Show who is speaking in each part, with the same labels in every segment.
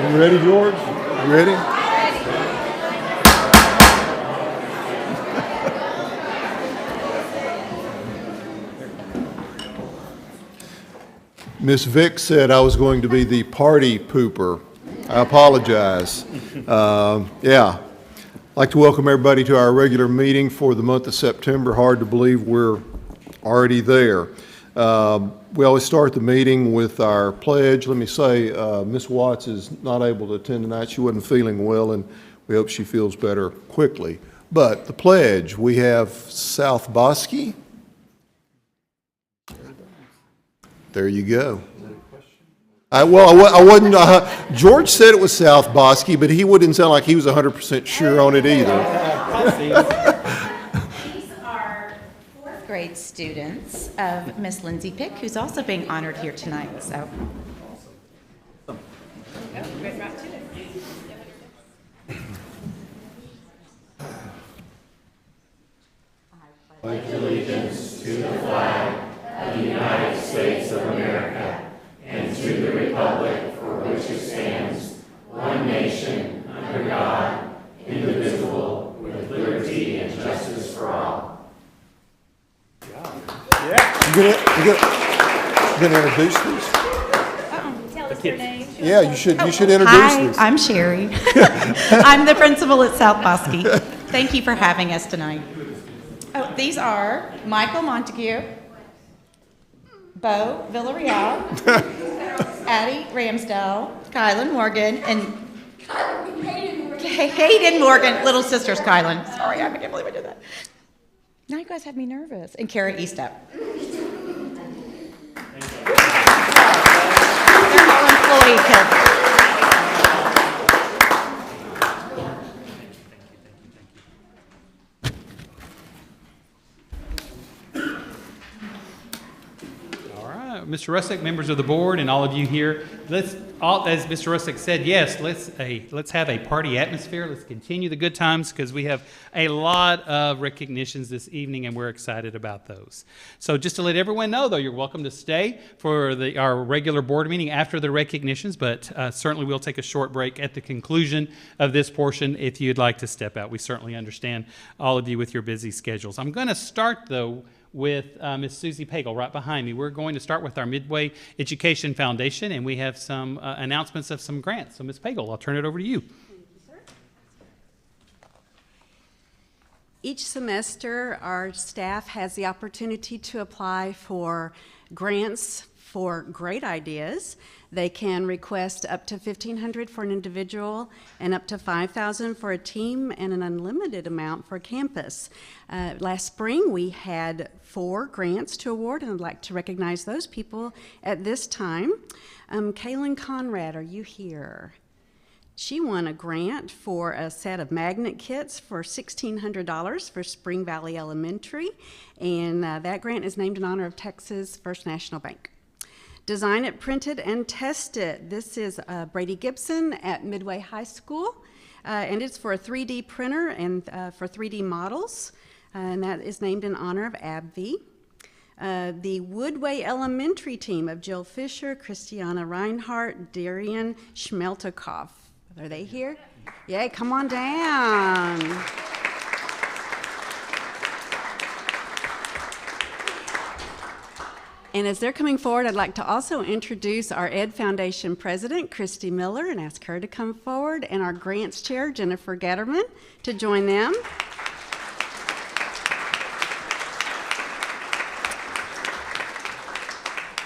Speaker 1: You ready, George? You ready? Miss Vick said I was going to be the party pooper. I apologize. Yeah. I'd like to welcome everybody to our regular meeting for the month of September. Hard to believe we're already there. We always start the meeting with our pledge. Let me say, Ms. Watts is not able to attend tonight. She wasn't feeling well, and we hope she feels better quickly. But the pledge, we have South Bosque. There you go. I wasn't, George said it was South Bosque, but he wouldn't sound like he was 100% sure on it either.
Speaker 2: These are fourth grade students of Miss Lindsay Pick, who's also being honored here tonight. So,
Speaker 3: pledge allegiance to the flag of the United States of America and to the republic for which it stands, one nation, under God, indivisible, with liberty and justice for all.
Speaker 1: You gonna introduce these?
Speaker 2: tell us your name.
Speaker 1: Yeah, you should introduce
Speaker 2: Hi,
Speaker 1: these.
Speaker 2: I'm Sherry. I'm the principal at South Bosque. Thank you for having us tonight. Oh, these are Michael Montague, Bo Villarreal, Addie Ramsdell, Kylan Morgan, and Hayden Morgan, little sisters Kylan. Sorry, I can't believe I did that. Now you guys have me nervous. And Kara Eastep. They're all employee kids.
Speaker 4: Mr. Russick, members of the board, and all of you here, as Mr. Russick said, yes, let's have a party atmosphere. Let's continue the good times because we have a lot of recognitions this evening, and we're excited about those. So just to let everyone know, though, you're welcome to stay for our regular board meeting after the recognitions, but certainly we'll take a short break at the conclusion of this portion if you'd like to step out. We certainly understand all of you with your busy schedules. I'm going to start, though, with Ms. Susie Pagel right behind me. We're going to start with our Midway Education Foundation, and we have some announcements of some grants. So Ms. Pagel, I'll turn it over to you.
Speaker 5: Thank you, sir. Each semester, our staff has the opportunity to apply for grants for great ideas. They can request up to $1,500 for an individual and up to $5,000 for a team and an unlimited amount for a campus. Last spring, we had 4 grants to award, and I'd like to recognize those people at this time. Kaylin Conrad, are you here? She won a grant for a set of magnet kits for $1,600 for Spring Valley Elementary, and that grant is named in honor of Texas First National Bank. Design It, Print It, and Test It. This is Brady Gibson at Midway High School, and it's for a 3D printer and for 3D models, and that is named in honor of AbbVie. The Woodway Elementary team of Jill Fisher, Christiana Reinhardt, Darian Schmeltikoff. Are they here? Yay, come on down. And as they're coming forward, I'd like to also introduce our Ed Foundation president, Christy Miller, and ask her to come forward, and our grants chair, Jennifer Getterman, to join them.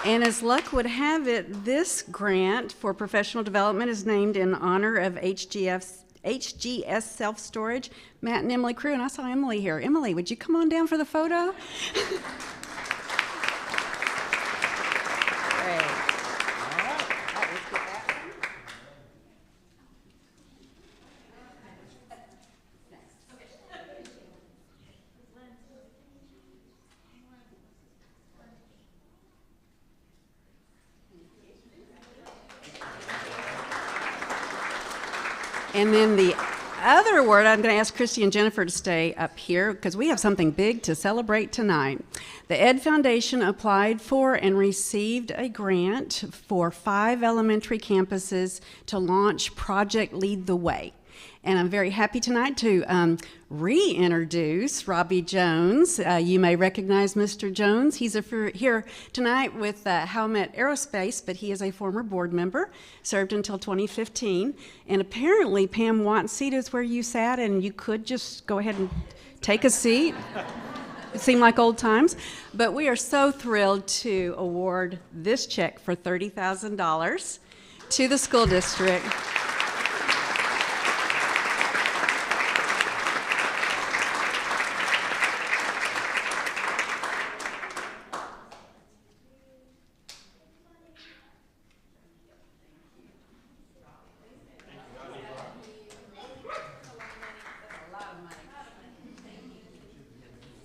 Speaker 5: And as luck would have it, this grant for professional development is named in honor of HGS Self-Storage, Matt and Emily Crew. And I saw Emily here. Emily, would you come on down for the photo? And then the other award, I'm going to ask Christy and Jennifer to stay up here because we have something big to celebrate tonight. The Ed Foundation applied for and received a grant for 5 elementary campuses to launch Project Lead the Way. And I'm very happy tonight to reintroduce Robbie Jones. You may recognize Mr. Jones. He's here tonight with Howmet Aerospace, but he is a former board member, served until 2015. And apparently, Pam Watt's seat is where you sat, and you could just go ahead and take a seat. It seemed like old times. But we are so thrilled to award this check for $30,000 to the school district.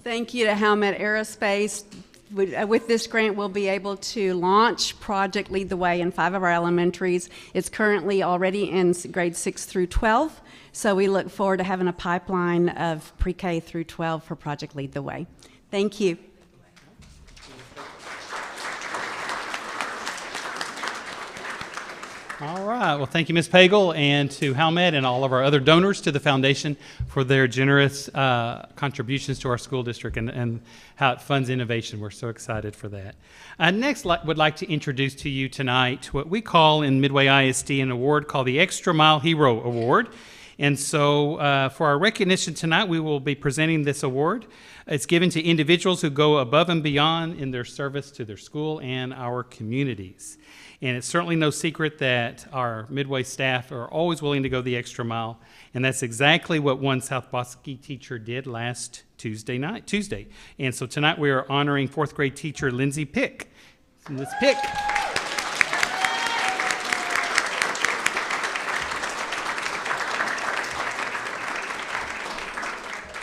Speaker 5: Thank you to Howmet Aerospace. With this grant, we'll be able to launch Project Lead the Way in 5 of our elementaries. It's currently already in grades 6 through 12, so we look forward to having a pipeline of pre-K through 12 for Project Lead the Way. Thank you.
Speaker 4: All right. Well, thank you, Ms. Pagel, and to Howmet and all of our other donors to the foundation for their generous contributions to our school district and how it funds innovation. We're so excited for that. Next, would like to introduce to you tonight what we call in Midway ISD an award called the Extra Mile Hero Award. And so for our recognition tonight, we will be presenting this award. It's given to individuals who go above and beyond in their service to their school and our communities. And it's certainly no secret that our Midway staff are always willing to go the extra mile. And that's exactly what one South Bosque teacher did last Tuesday. And so tonight we are honoring 4th grade teacher Lindsay Pick. Ms. Pick.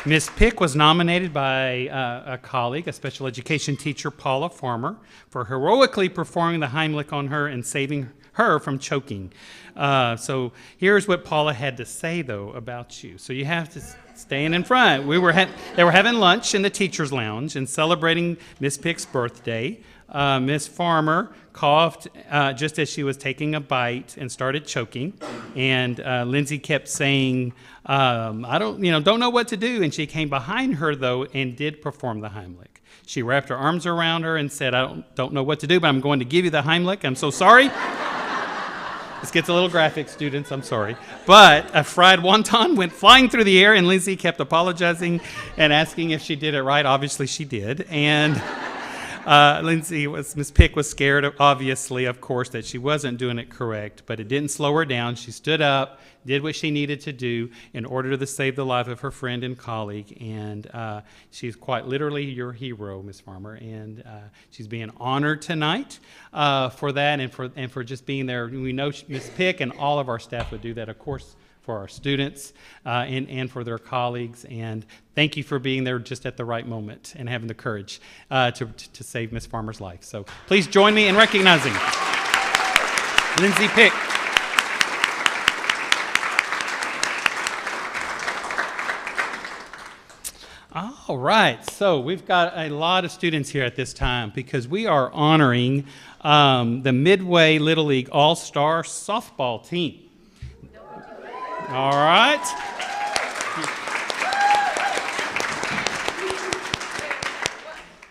Speaker 4: Ms. Pick was nominated by a colleague, a special education teacher, Paula Farmer, for heroically performing the Heimlich on her and saving her from choking. So here's what Paula had to say, though, about you. So you have to stay in front. They were having lunch in the teacher's lounge and celebrating Ms. Pick's birthday. Ms. Farmer coughed just as she was taking a bite and started choking. And Lindsay kept saying, I don't know what to do. And she came behind her, though, and did perform the Heimlich. She wrapped her arms around her and said, I don't know what to do, but I'm going to give you the Heimlich. I'm so sorry. This gets a little graphic, students. I'm sorry. But a fried wonton went flying through the air, and Lindsay kept apologizing and asking if she did it right. Obviously, she did. And Ms. Pick was scared, obviously, of course, that she wasn't doing it correct, but it didn't slow her down. She stood up, did what she needed to do in order to save the life of her friend and colleague, and she's quite literally your hero, Ms. Farmer, and she's being honored tonight for that and for just being there. We know Ms. Pick and all of our staff would do that, of course, for our students and for their colleagues. And thank you for being there just at the right moment and having the courage to save Ms. Farmer's life. So please join me in recognizing Lindsay Pick. All right, so we've got a lot of students here at this time because we are honoring the Midway Little League All-Star Softball team. All right.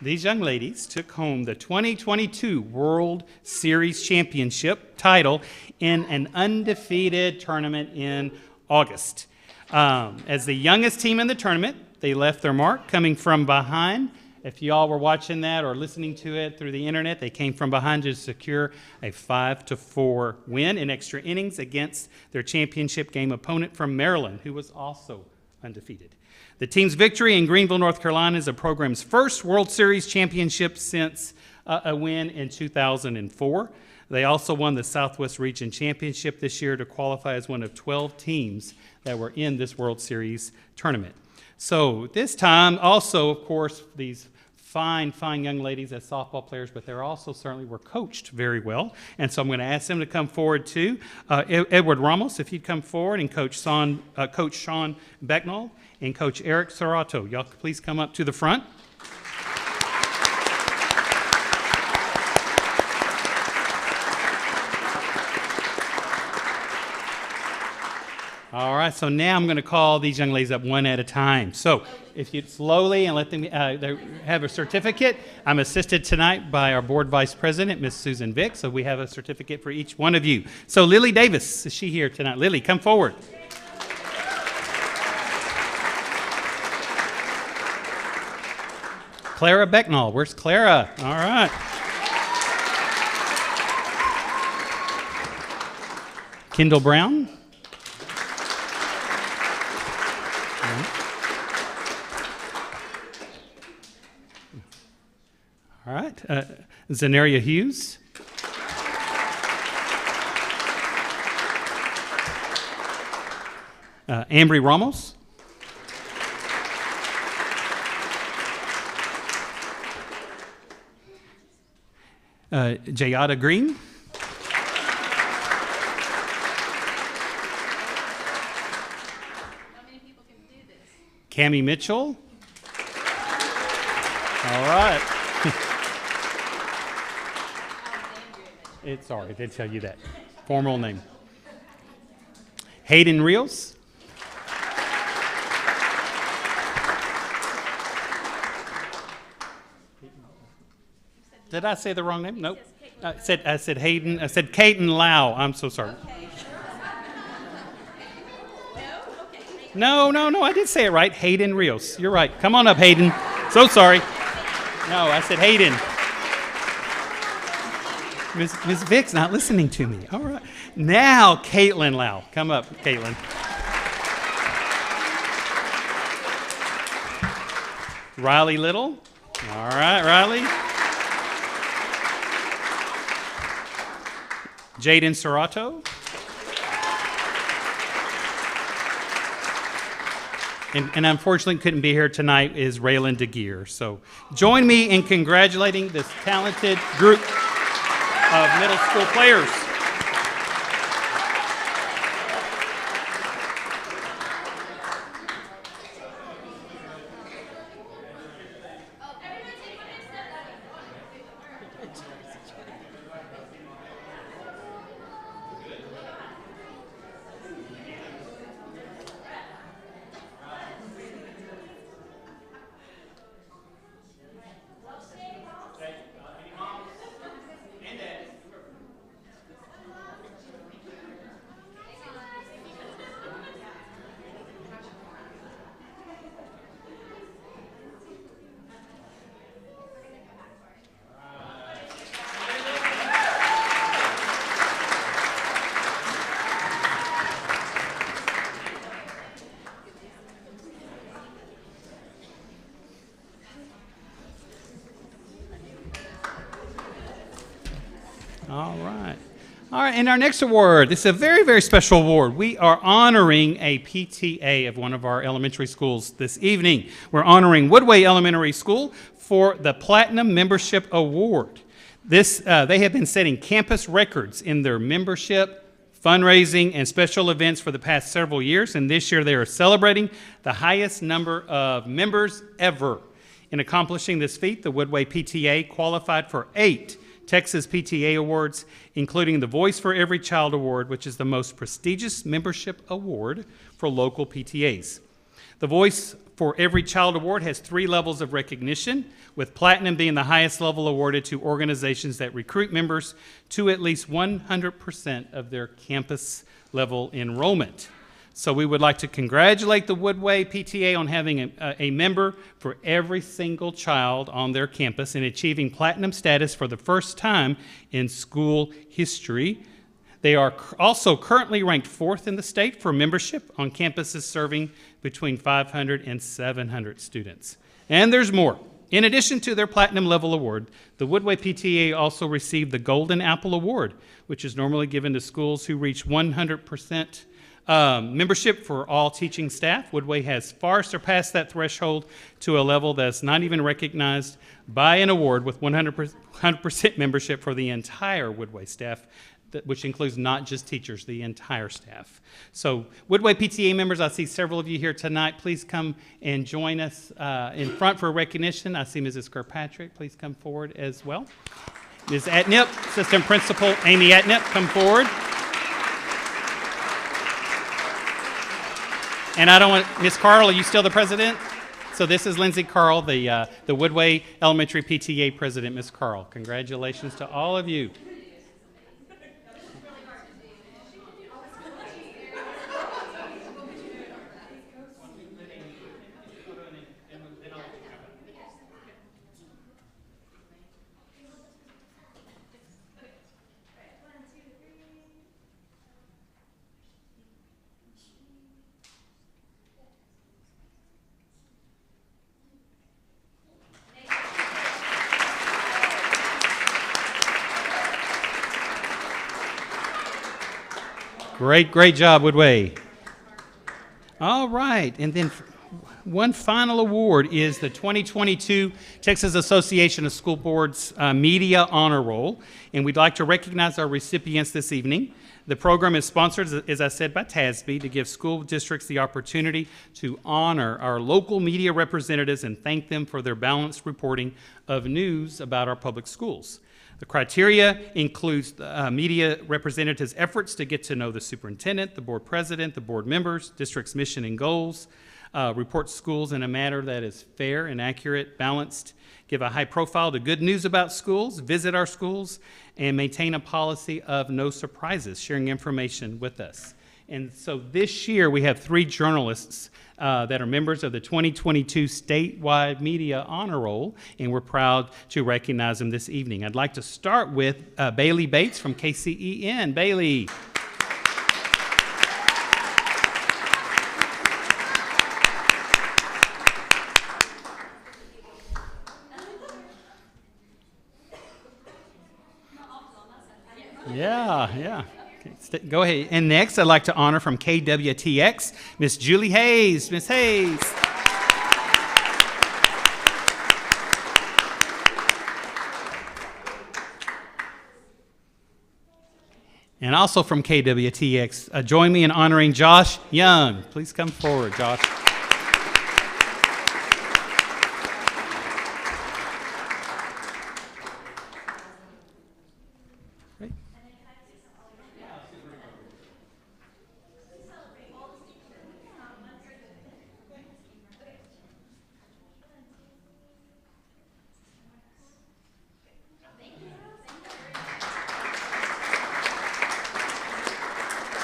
Speaker 4: These young ladies took home the 2022 World Series Championship title in an undefeated tournament in August. As the youngest team in the tournament, they left their mark coming from behind. If y'all were watching that or listening to it through the internet, they came from behind to secure a 5-4 win in extra innings against their championship game opponent from Maryland, who was also undefeated. The team's victory in Greenville, North Carolina is the program's first World Series championship since a win in 2004. They also won the Southwest Region Championship this year to qualify as one of 12 teams that were in this World Series tournament. So this time, also, of course, these fine, fine young ladies as softball players, but they also certainly were coached very well. And so I'm going to ask them to come forward too. Edward Ramos, if you'd come forward, and Coach Sean Becknall and Coach Eric Sorato. Y'all please come up to the front. All right, so now I'm going to call these young ladies up one at a time. So if you slowly and let them they have a certificate. I'm assisted tonight by our board vice president, Miss Susan Vick, so we have a certificate for each one of you. So Lily Davis, is she here tonight? Lily, come forward. Clara Becknall, where's Clara? All right. Kendall Brown. All right, Zenaria Hughes. Ambry Ramos. Jayada Green.
Speaker 6: How many people can do this?
Speaker 4: Cammie Mitchell. All right. Sorry, I did tell you that. Formal name. Hayden Rios. Did I say the wrong name? Nope. I said Hayden. I said Caden Lau. I'm so sorry. No, I did say it right. Hayden Rios. You're right. Come on up, Hayden. So sorry. No, I said Hayden. Ms. Vick's not listening to me. All right. Now, Caitlin Lau. Come up, Caitlin. Riley Little. All right, Riley. Jaden Sorato. And unfortunately couldn't be here tonight is Raylan DeGear. So join me in congratulating this talented group of middle school players. All right, and our next award, this is a very, very special award. We are honoring a PTA of one of our elementary schools this evening. We're honoring Woodway Elementary School for the Platinum Membership Award. They have been setting campus records in their membership, fundraising, and special events for the past several years, and this year they are celebrating the highest number of members ever. In accomplishing this feat, the Woodway PTA qualified for 8 Texas PTA awards, including the Voice for Every Child Award, which is the most prestigious membership award for local PTAs. The Voice for Every Child Award has 3 levels of recognition, with Platinum being the highest level awarded to organizations that recruit members to at least 100% of their campus level enrollment. So we would like to congratulate the Woodway PTA on having a member for every single child on their campus and achieving platinum status for the first time in school history. They are also currently ranked 4th in the state for membership on campuses serving between 500 and 700 students. And there's more. In addition to their platinum level award, the Woodway PTA also received the Golden Apple Award, which is normally given to schools who reach 100% Membership for all teaching staff. Woodway has far surpassed that threshold to a level that's not even recognized by an award, with 100% membership for the entire Woodway staff, which includes not just teachers, the entire staff. So Woodway PTA members, I see several of you here tonight. Please come and join us in front for recognition. I see Mrs. Kirkpatrick. Please come forward as well. Ms. Atnip, Assistant Principal Amy Atnip, come forward. And I don't want, Ms. Carl, are you still the president? So this is Lindsay Carl, the Woodway Elementary PTA president. Ms. Carl, congratulations to all of you. Great job, Woodway. All right, and then one final award is the 2022 Texas Association of School Boards Media Honor Roll, and we'd like to recognize our recipients this evening. The program is sponsored, as I said, by TASB to give school districts the opportunity to honor our local media representatives and thank them for their balanced reporting of news about our public schools. The criteria includes media representatives' efforts to get to know the superintendent, the board president, the board members, district's mission and goals, report schools in a manner that is fair and accurate, balanced, give a high profile to good news about schools, visit our schools, and maintain a policy of no surprises, sharing information with us. And so this year we have 3 journalists that are members of the 2022 Statewide Media Honor Roll, and we're proud to recognize them this evening. I'd like to start with Bailey Bates from KCEN. Bailey. Yeah. Okay, go ahead. And next, I'd like to honor from KWTX, Miss Julie Hayes. Miss Hayes. And also from KWTX, join me in honoring Josh Young. Please come forward, Josh.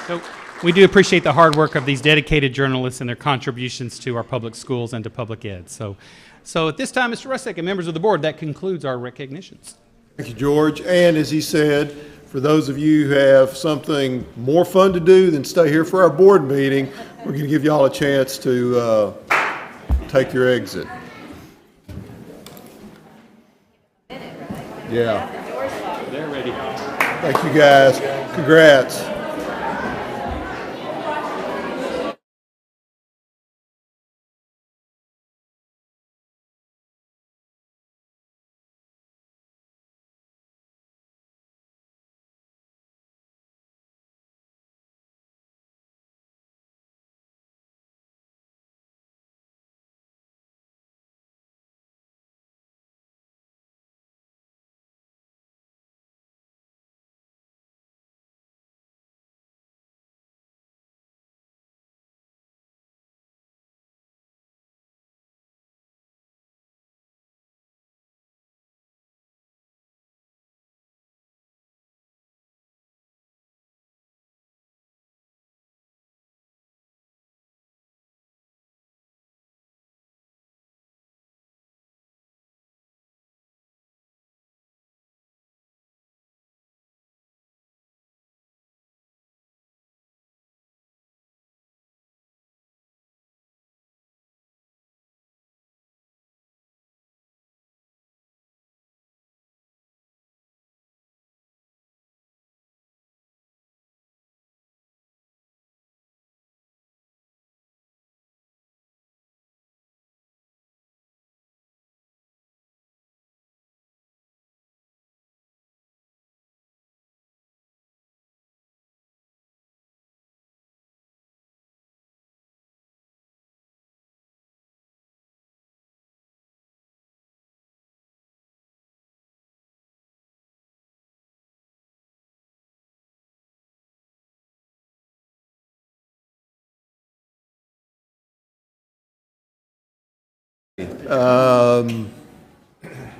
Speaker 4: So we do appreciate the hard work of these dedicated journalists and their contributions to our public schools and to public ed. So at this time, Mr. Russick and members of the board, that concludes our recognitions.
Speaker 1: Thank you, George. And as he said, for those of you who have something more fun to do than stay here for our board meeting, we're going to give you all a chance to take your exit. Yeah.
Speaker 4: They're ready.
Speaker 1: Thank you, guys. Congrats.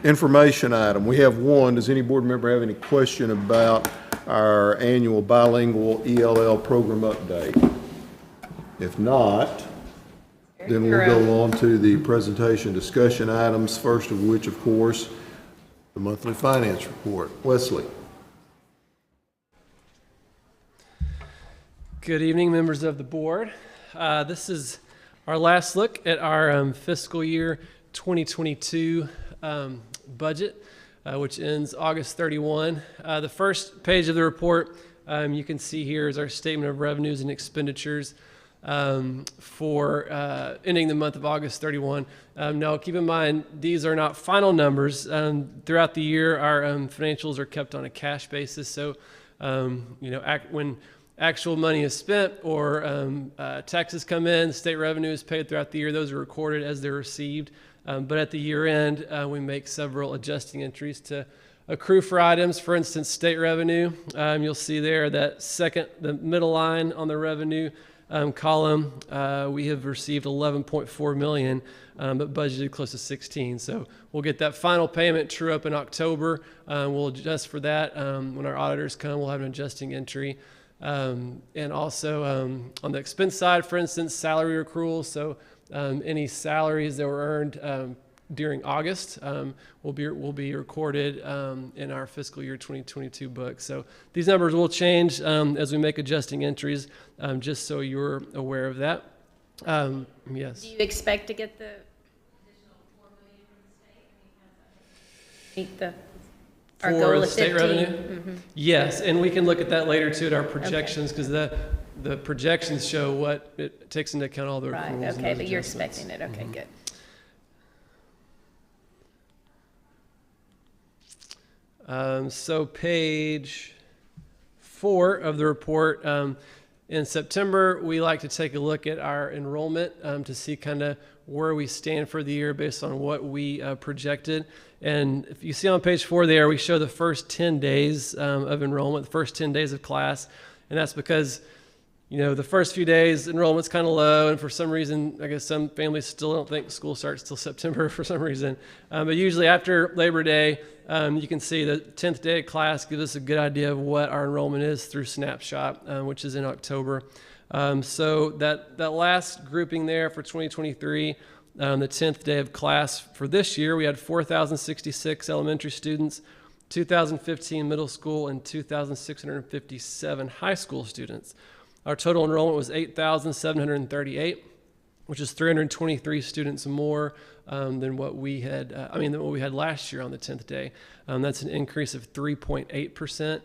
Speaker 1: Information item. We have one. Does any board member have any question about our annual bilingual ELL program update? If not, then we'll go on to the presentation discussion items, first of which, of course, the monthly finance report. Wesley.
Speaker 6: Good evening, members of the board. This is our last look at our fiscal year 2022 budget, which ends August 31. The first page of the report you can see here is our statement of revenues and expenditures for ending the month of August 31. Now, keep in mind, these are not final numbers. Throughout the year, our financials are kept on a cash basis. So, when actual money is spent or taxes come in, state revenue is paid throughout the year, those are recorded as they're received. But at the year end, we make several adjusting entries to accrue for items. For instance, state revenue, you'll see there that the middle line on the revenue column, we have received 11.4 million, but budgeted close to 16. So we'll get that final payment true up in October. We'll adjust for that. When our auditors come, we'll have an adjusting entry. And also on the expense side, for instance, salary accruals. So any salaries that were earned during August will be recorded in our fiscal year 2022 book. So these numbers will change as we make adjusting entries, just so you're aware of that. Yes.
Speaker 7: Do you expect to get the additional $4 million from the state? Meet our goal
Speaker 6: For
Speaker 7: of
Speaker 6: the state
Speaker 7: 15?
Speaker 6: revenue?
Speaker 7: Mm-hmm.
Speaker 6: Yes, and we can look at that later too at our projections, because the projections show what it takes into account all the
Speaker 7: Right,
Speaker 6: accruals and
Speaker 7: okay,
Speaker 6: those
Speaker 7: but you're
Speaker 6: adjustments.
Speaker 7: expecting it, okay, good.
Speaker 6: So page 4 of the report, in September, we like to take a look at our enrollment to see kind of where we stand for the year based on what we projected. And if you see on page 4 there, we show the first 10 days of enrollment, the first 10 days of class. And that's because, the first few days enrollment's kind of low, and for some reason, I guess some families still don't think school starts till September for some reason. But usually after Labor Day, you can see the 10th day of class gives us a good idea of what our enrollment is through Snapshot, which is in October. So that last grouping there for 2023, the 10th day of class for this year, we had 4,066 elementary students, 2,015 middle school, and 2,657 high school students. Our total enrollment was 8,738, which is 323 students more than what we had. Than what we had last year on the 10th day. That's an increase of 3.8%.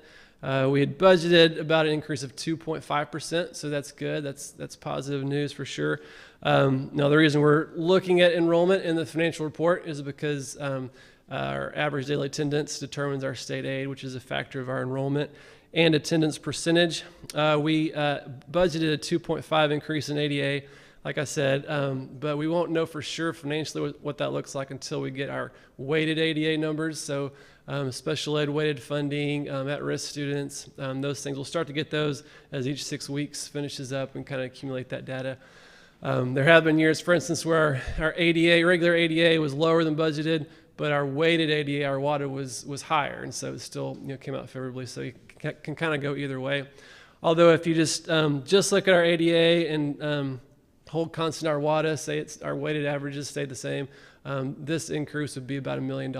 Speaker 6: We had budgeted about an increase of 2.5%, so that's good. That's positive news for sure. Now, the reason we're looking at enrollment in the financial report is because our average daily attendance determines our state aid, which is a factor of our enrollment, and attendance percentage. We budgeted a 2.5 increase in ADA, like I said, but we won't know for sure financially what that looks like until we get our weighted ADA numbers. So special ed weighted funding, at-risk students, those things. We'll start to get those as each 6 weeks finishes up and kind of accumulate that data. There have been years, for instance, where our ADA, regular ADA was lower than budgeted, but our weighted ADA, our WADA was higher, and so it still came out favorably. So you can kind of go either way. Although if you just look at our ADA and hold constant our WADA, say our weighted averages stayed the same, this increase would be about $1 million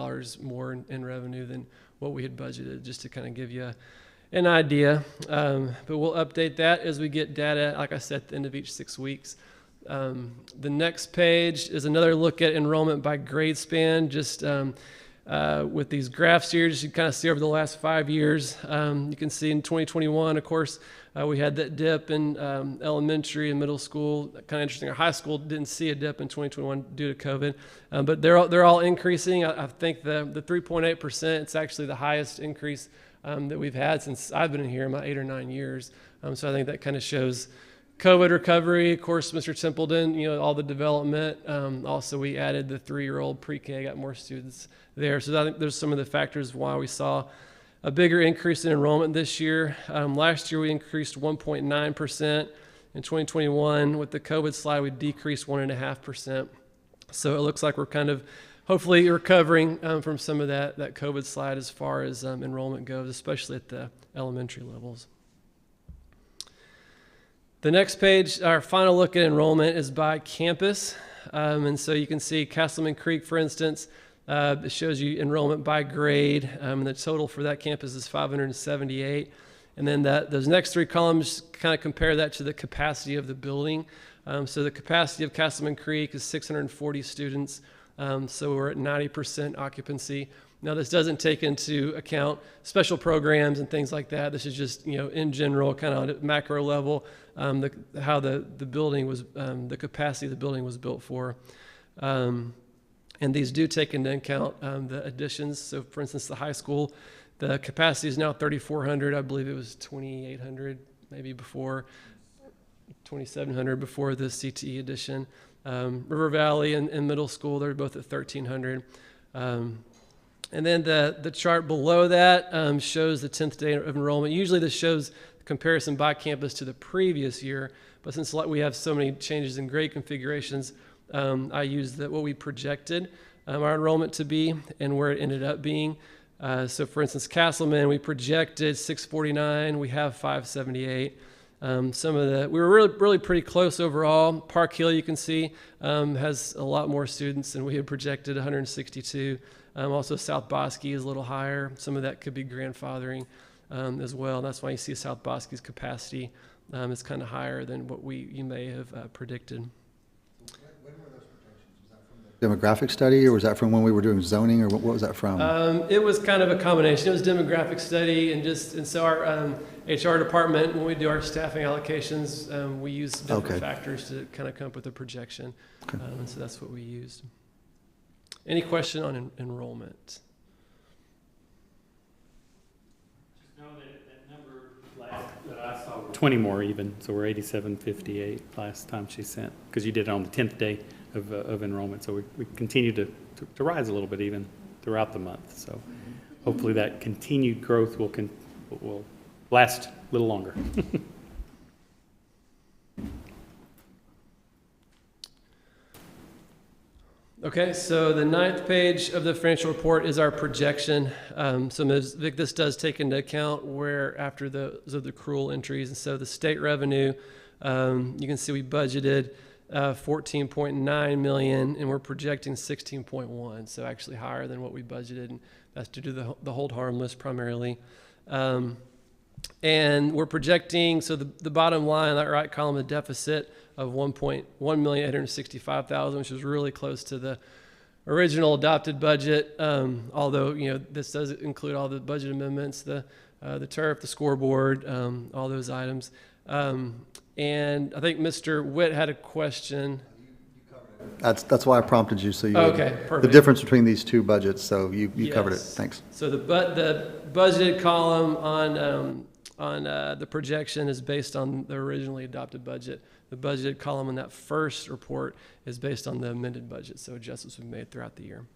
Speaker 6: more in revenue than what we had budgeted, just to kind of give you an idea. But we'll update that as we get data, like I said, at the end of each 6 weeks. The next page is another look at enrollment by grade span, just with these graphs here, just you kind of see over the last 5 years. You can see in 2021, of course, we had that dip in elementary and middle school. Kind of interesting. Our high school didn't see a dip in 2021 due to COVID, but they're all increasing. I think the 3.8%, it's actually the highest increase that we've had since I've been in here in my 8 or 9 years. So I think that kind of shows COVID recovery. Of course, Mr. Templeton, all the development. Also, we added the 3-year-old pre-K, got more students there. So I think there's some of the factors why we saw a bigger increase in enrollment this year. Last year, we increased 1.9%. In 2021, with the COVID slide, we decreased 1.5%. So it looks like we're kind of hopefully recovering from some of that COVID slide as far as enrollment goes, especially at the elementary levels. The next page, our final look at enrollment, is by campus. And so you can see Castleman Creek, for instance, it shows you enrollment by grade, and the total for that campus is 578. And then those next three columns kind of compare that to the capacity of the building. So the capacity of Castleman Creek is 640 students, so we're at 90% occupancy. Now, this doesn't take into account special programs and things like that. This is just, in general, kind of at macro level, how the building was, the capacity of the building was built for. And these do take into account the additions. So, for instance, the high school, the capacity is now 3,400. I believe it was 2,800 maybe before, 2,700 before the CTE addition. River Valley and middle school, they're both at 1,300. And then the chart below that shows the 10th day of enrollment. Usually this shows the comparison by campus to the previous year, but since we have so many changes in grade configurations, I used what we projected our enrollment to be and where it ended up being. So for instance, Castleman, we projected 649, we have 578. We were really pretty close overall. Park Hill, you can see, has a lot more students than we had projected, 162. Also, South Bosque is a little higher. Some of that could be grandfathering as well. That's why you see South Bosque's capacity is kind of higher than what you may have predicted.
Speaker 8: When were those projections? Was that from the demographic study, or was that from when we were doing zoning, or what was that from?
Speaker 6: It was kind of a combination. It was demographic study, and so our HR department, when we do our staffing allocations, we use different factors to kind of come up with a projection. Okay. And so that's what we used. Any question on enrollment?
Speaker 4: Just know that number that I saw, 20 more even, so we're 8758 last time she sent, because you did it on the 10th day of enrollment. So we continue to rise a little bit even throughout the month. So hopefully that continued growth will last a little longer.
Speaker 6: Okay, so the 9th page of the financial report is our projection. So Ms. Vic, this does take into account where after the accrual entries. And so the state revenue, you can see we budgeted 14.9 million and we're projecting 16.1, so actually higher than what we budgeted, and that's due to the hold harmless primarily. And we're projecting, so the bottom line, that right column, a deficit of 1,865,000, which is really close to the original adopted budget. Although this does include all the budget amendments, the turf, the scoreboard, all those items. And I think Mr. Witt had a question.
Speaker 8: That's why I prompted you. So
Speaker 6: okay, perfect.
Speaker 8: The difference between these two budgets. So you covered it. Thanks.
Speaker 6: So the budgeted column on the projection is based on the originally adopted budget. The budgeted column in that first report is based on the amended budget, so adjustments we've made throughout the year.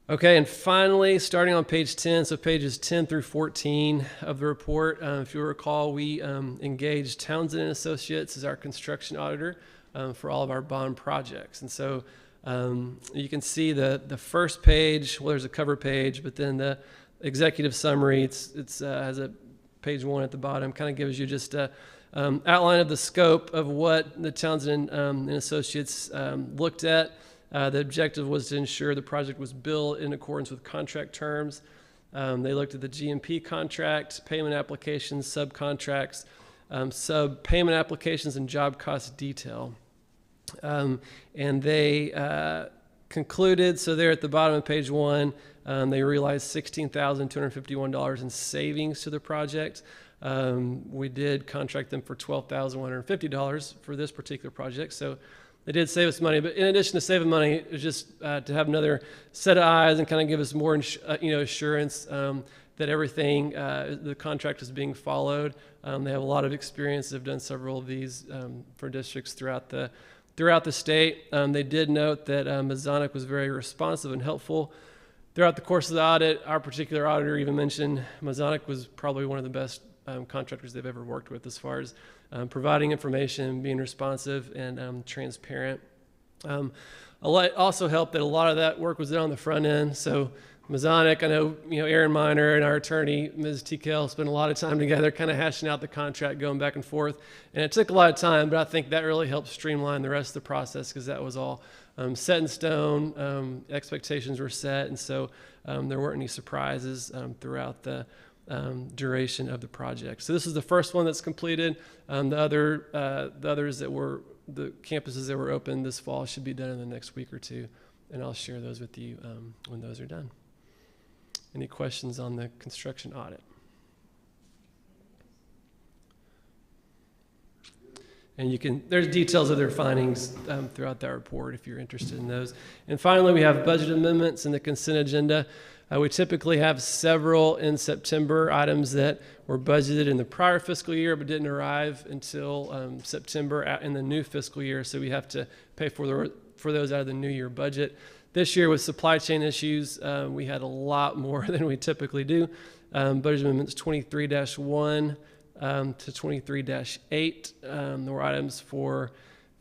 Speaker 6: Okay, and finally, starting on page 10, so pages 10 through 14 of the report, if you recall, we engaged Townsend and Associates as our construction auditor for all of our bond projects. And so you can see the first page, well, there's a cover page, but then the executive summary, it's has a page 1 at the bottom, kind of gives you just a outline of the scope of what the Townsend and Associates looked at. The objective was to ensure the project was built in accordance with contract terms. They looked at the GMP contract, payment applications, subcontracts, sub-payment applications, and job cost detail. And they concluded, so there at the bottom of page 1, they realized $16,251 in savings to the project. We did contract them for $12,150 for this particular project, so they did save us money. But in addition to saving money, it was just to have another set of eyes and kind of give us more assurance that everything, the contract is being followed. They have a lot of experience. They've done several of these for districts throughout the state. They did note that Masonic was very responsive and helpful throughout the course of the audit. Our particular auditor even mentioned Masonic was probably one of the best contractors they've ever worked with as far as providing information, being responsive and transparent. It also helped that a lot of that work was done on the front end. So Masonic, I know, Aaron Miner and our attorney, Ms. TKL, spent a lot of time together kind of hashing out the contract, going back and forth. And it took a lot of time, but I think that really helped streamline the rest of the process because that was all set in stone. Expectations were set, and so there weren't any surprises throughout the duration of the project. So this is the first one that's completed. The others that were the campuses that were open this fall should be done in the next week or two, and I'll share those with you when those are done. Any questions on the construction audit? And there's details of their findings throughout that report if you're interested in those. And finally, we have budget amendments in the consent agenda. We typically have several in September, items that were budgeted in the prior fiscal year but didn't arrive until September in the new fiscal year, so we have to pay for those out of the new year budget. This year with supply chain issues, we had a lot more than we typically do. Budget amendments 23-1 to 23-8. There were items for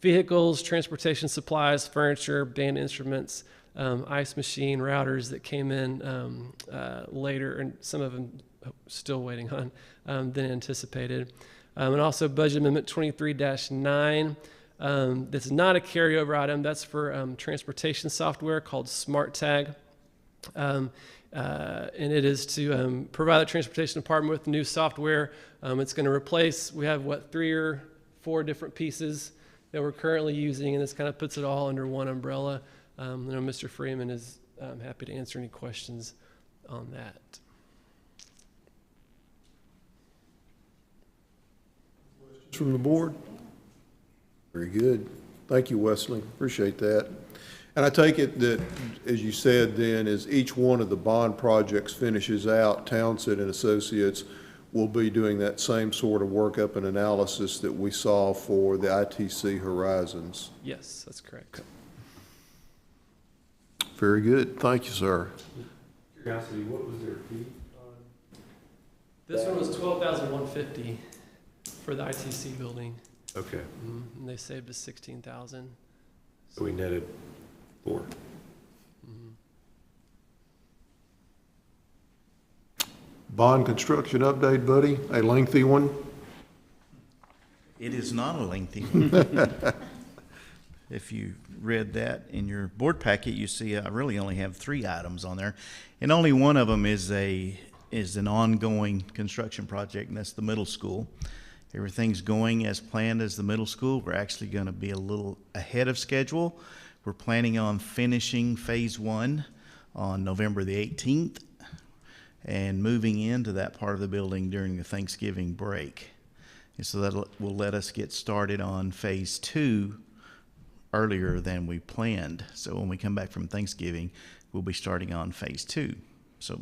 Speaker 6: vehicles, transportation supplies, furniture, band instruments, ice machine, routers that came in later, and some of them still waiting on than anticipated. And also budget amendment 23-9. That's not a carryover item. That's for transportation software called SmartTag. And it is to provide the transportation department with new software. It's going to replace, we have 3 or 4 different pieces that we're currently using, and this kind of puts it all under one umbrella. I know Mr. Freeman is happy to answer any questions on that.
Speaker 1: From the board? Very good. Thank you, Wesley. Appreciate that. And I take it that, as you said then, as each one of the bond projects finishes out, Townsend and Associates will be doing that same sort of workup and analysis that we saw for the ITC Horizons.
Speaker 6: Yes, that's correct.
Speaker 1: Very good. Thank you, sir.
Speaker 3: Curiosity, what was their fee?
Speaker 6: This one was $12,150 for the ITC building.
Speaker 3: Okay,
Speaker 6: And they saved us $16,000.
Speaker 3: so we netted 4.
Speaker 1: Bond construction update, buddy, a lengthy one.
Speaker 9: It is not a lengthy one. If you read that in your board packet, you see I really only have 3 items on there, and only one of them is an ongoing construction project, and that's the middle school. Everything's going as planned as the middle school. We're actually going to be a little ahead of schedule. We're planning on finishing phase 1 on November the 18th and moving into that part of the building during the Thanksgiving break. And so that will let us get started on phase 2 earlier than we planned. So when we come back from Thanksgiving, we'll be starting on phase 2. So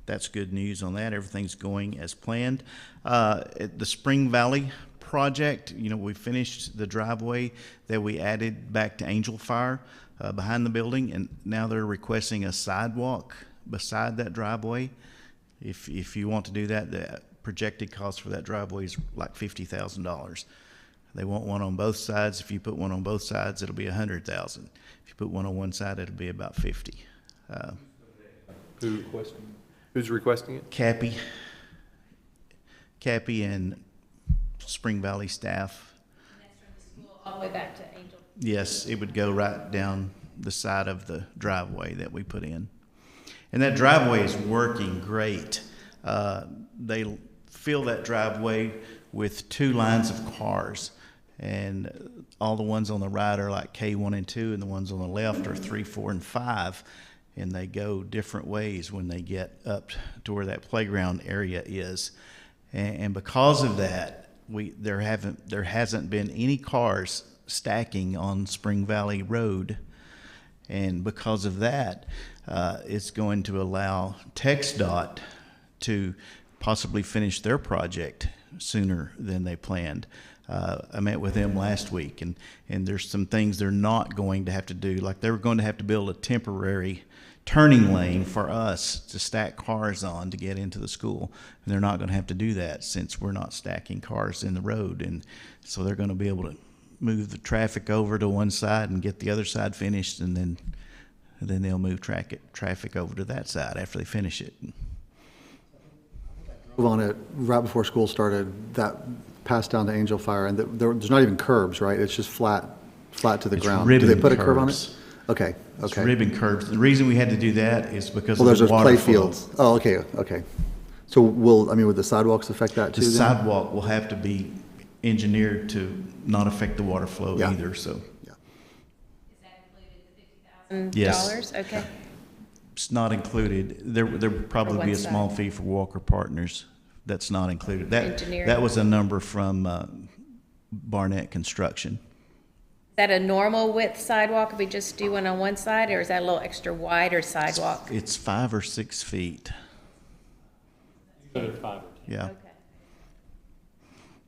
Speaker 9: that's good news on that. Everything's going as planned. At the Spring Valley project, we finished the driveway that we added back to Angel Fire behind the building, and now they're requesting a sidewalk beside that driveway. If you want to do that, the projected cost for that driveway is like $50,000. They want one on both sides. If you put one on both sides, it'll be $100,000. If you put one on one side, it'll be about $50,000.
Speaker 3: Who's requesting it?
Speaker 9: Cappy and Spring Valley staff.
Speaker 7: And that's from the school all the way back to Angel.
Speaker 9: Yes, it would go right down the side of the driveway that we put in. And that driveway is working great. They fill that driveway with 2 lines of cars, and all the ones on the right are like K1 and 2, and the ones on the left are 3, 4, and 5, and they go different ways when they get up to where that playground area is. And because of that, there hasn't been any cars stacking on Spring Valley Road, and because of that, it's going to allow TxDOT to possibly finish their project sooner than they planned. I met with them last week, and there's some things they're not going to have to do. Like they were going to have to build a temporary turning lane for us to stack cars on to get into the school. And they're not going to have to do that since we're not stacking cars in the road. And so they're going to be able to move the traffic over to one side and get the other side finished, and then they'll move traffic over to that side after they finish it.
Speaker 8: Drove on it right before school started, that passed down to Angel Fire, and there's not even curbs, right? It's just flat to the
Speaker 9: It's
Speaker 8: ground. Do they
Speaker 9: ribbon
Speaker 8: put a curb on it?
Speaker 9: curbs.
Speaker 8: Okay,
Speaker 9: It's
Speaker 8: okay.
Speaker 9: ribbon curbs. The reason we had to do that is because
Speaker 8: Well,
Speaker 9: of
Speaker 8: there's
Speaker 9: the
Speaker 8: those
Speaker 9: water
Speaker 8: play
Speaker 9: flow.
Speaker 8: fields. Oh, okay, okay. So would the sidewalks affect that
Speaker 9: The
Speaker 8: too then?
Speaker 9: sidewalk will have to be engineered to not affect the water flow
Speaker 8: Yeah.
Speaker 9: either, so
Speaker 8: Yeah.
Speaker 9: Yes.
Speaker 7: $50,000? Okay.
Speaker 9: it's not included. There would probably
Speaker 7: one
Speaker 9: be a
Speaker 7: side.
Speaker 9: small fee for Walker Partners. That's not included.
Speaker 7: Engineering.
Speaker 9: That was a number from Barnett Construction.
Speaker 7: Is that a normal width sidewalk if we just do one on one side, or is that a little extra wider sidewalk?
Speaker 9: It's 5 or 6 feet. Yeah.
Speaker 7: Okay.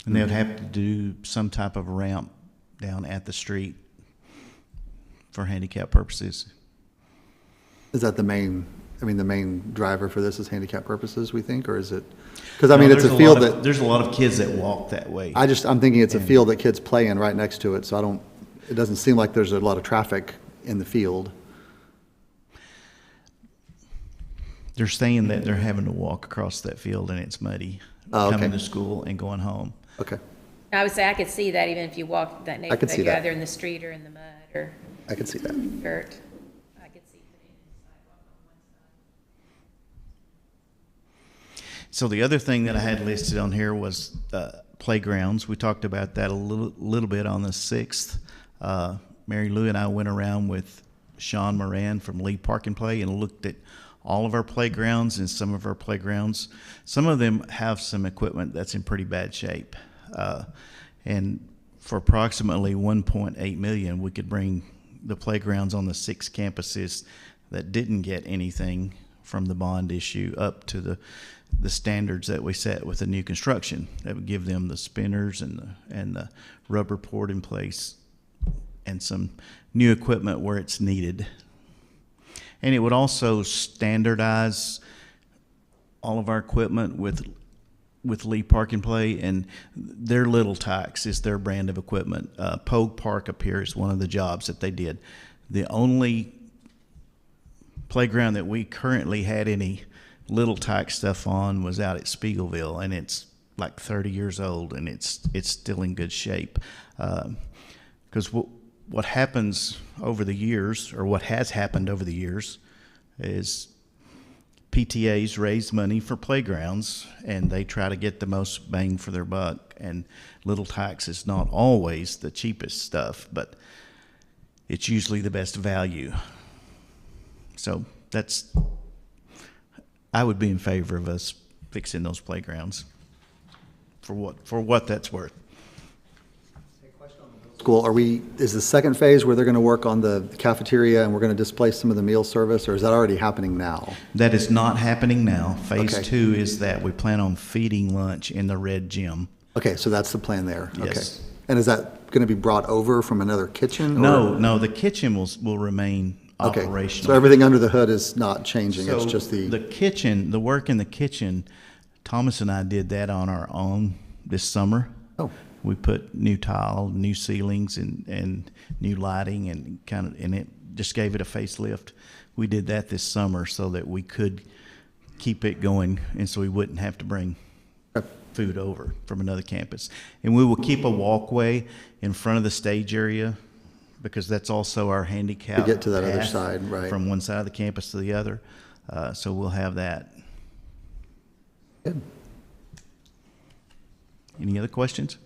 Speaker 9: And they would have to do some type of ramp down at the street for handicap purposes.
Speaker 8: Is that the main driver for this is handicap purposes, we think, or is it? Because I mean,
Speaker 9: No,
Speaker 8: it's a
Speaker 9: there's
Speaker 8: field
Speaker 9: lot of-
Speaker 8: that,
Speaker 9: There's a lot of kids that walk that way.
Speaker 8: I'm thinking it's a field that kids play in right next to it, so it doesn't seem like there's a lot of traffic in the field.
Speaker 9: They're saying that they're having to walk across that field and it's muddy,
Speaker 8: Oh, okay.
Speaker 9: coming to school and going home.
Speaker 8: Okay,
Speaker 7: I would say I could see that even if you walk that
Speaker 8: could
Speaker 7: neighborhood,
Speaker 8: see
Speaker 7: you're
Speaker 8: that.
Speaker 7: either in the street or in the mud or
Speaker 8: I can see that.
Speaker 7: dirt. I could see putting a sidewalk on one side.
Speaker 9: So the other thing that I had listed on here was playgrounds. We talked about that a little bit on the 6th. Mary Lou and I went around with Sean Moran from Lee Park and Play and looked at all of our playgrounds, and some of our playgrounds, some of them have some equipment that's in pretty bad shape. And for approximately $1.8 million, we could bring the playgrounds on the 6 campuses that didn't get anything from the bond issue up to the standards that we set with the new construction. That would give them the spinners and the rubber port in place and some new equipment where it's needed. And it would also standardize all of our equipment with Lee Park and Play, and their Little Tikes is their brand of equipment. Pogue Park up here is one of the jobs that they did. The only playground that we currently had any Little Tike stuff on was out at Spiegelville, and it's like 30 years old, and it's still in good shape. Because what happens over the years, or what has happened over the years, is PTAs raise money for playgrounds, and they try to get the most bang for their buck. And Little Tikes is not always the cheapest stuff, but it's usually the best value. So I would be in favor of us fixing those playgrounds for what that's worth.
Speaker 8: School, is the second phase where they're going to work on the cafeteria and we're going to displace some of the meal service, or is that already happening now?
Speaker 9: That is not happening now. Phase
Speaker 8: Okay.
Speaker 9: 2 is that we plan on feeding lunch in the red gym.
Speaker 8: Okay, so that's the plan there. Okay.
Speaker 9: Yes.
Speaker 8: And is that going to be brought over from another kitchen? or-
Speaker 9: No, the kitchen will remain
Speaker 8: Okay,
Speaker 9: operational.
Speaker 8: so everything under the hood is not changing, it's
Speaker 9: So
Speaker 8: just
Speaker 9: the kitchen, the work in the kitchen, Thomas and I did that on our own this summer.
Speaker 8: Oh.
Speaker 9: We put new tile, new ceilings, and new lighting, and it just gave it a facelift. We did that this summer so that we could keep it going, and so we wouldn't have to bring food over from another campus. And we will keep a walkway in front of the stage area, because that's also our handicap
Speaker 8: To get to that other
Speaker 9: path
Speaker 8: side, right.
Speaker 9: from one side of the campus to the other. So we'll have that.
Speaker 8: Good.
Speaker 9: Any other questions?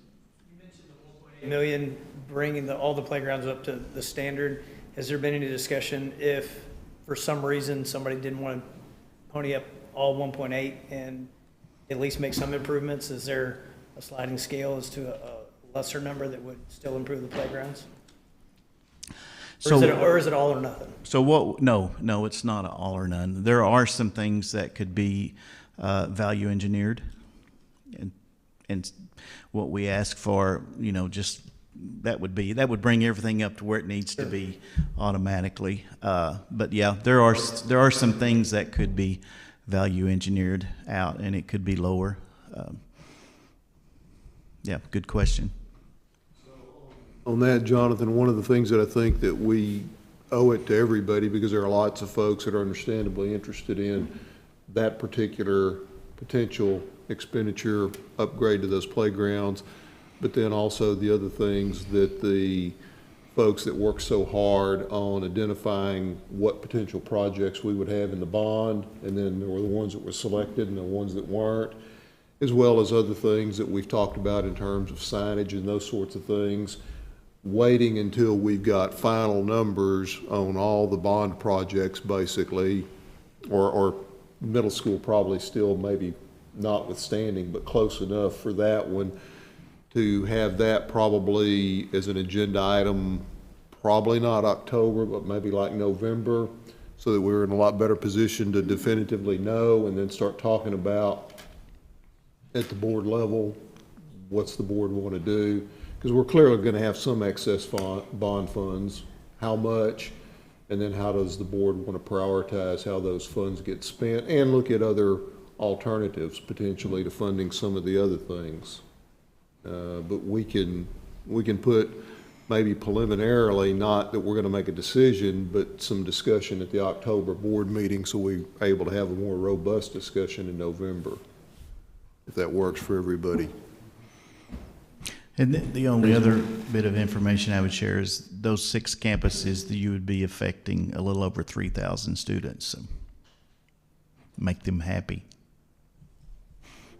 Speaker 10: million, bringing all the playgrounds up to the standard. Has there been any discussion if, for some reason, somebody didn't want to pony up all 1.8 and at least make some improvements? Is there a sliding scale as to a lesser number that would still improve the playgrounds? Or is it all or nothing?
Speaker 9: So no, it's not an all or none. There are some things that could be value engineered, and what we ask for, just that would bring everything up to where it needs to be automatically. But yeah, there are some things that could be value engineered out, and it could be lower. Yeah, good question.
Speaker 1: On that, Jonathan, one of the things that I think that we owe it to everybody, because there are lots of folks that are understandably interested in that particular potential expenditure upgrade to those playgrounds, but then also the other things that the folks that work so hard on identifying what potential projects we would have in the bond, and then there were the ones that were selected and the ones that weren't, as well as other things that we've talked about in terms of signage and those sorts of things. Waiting until we've got final numbers on all the bond projects, basically, or middle school probably still maybe notwithstanding, but close enough for that one, to have that probably as an agenda item, probably not October, but maybe like November, so that we're in a lot better position to definitively know and then start talking about at the board level, what's the board want to do? Because we're clearly going to have some excess bond funds, how much, and then how does the board want to prioritize how those funds get spent, and look at other alternatives potentially to funding some of the other things. But we can put maybe preliminarily, not that we're going to make a decision, but some discussion at the October board meeting, so we're able to have a more robust discussion in November, if that works for everybody.
Speaker 9: And the only other bit of information I would share is those 6 campuses that you would be affecting a little over 3,000 students. So make them happy.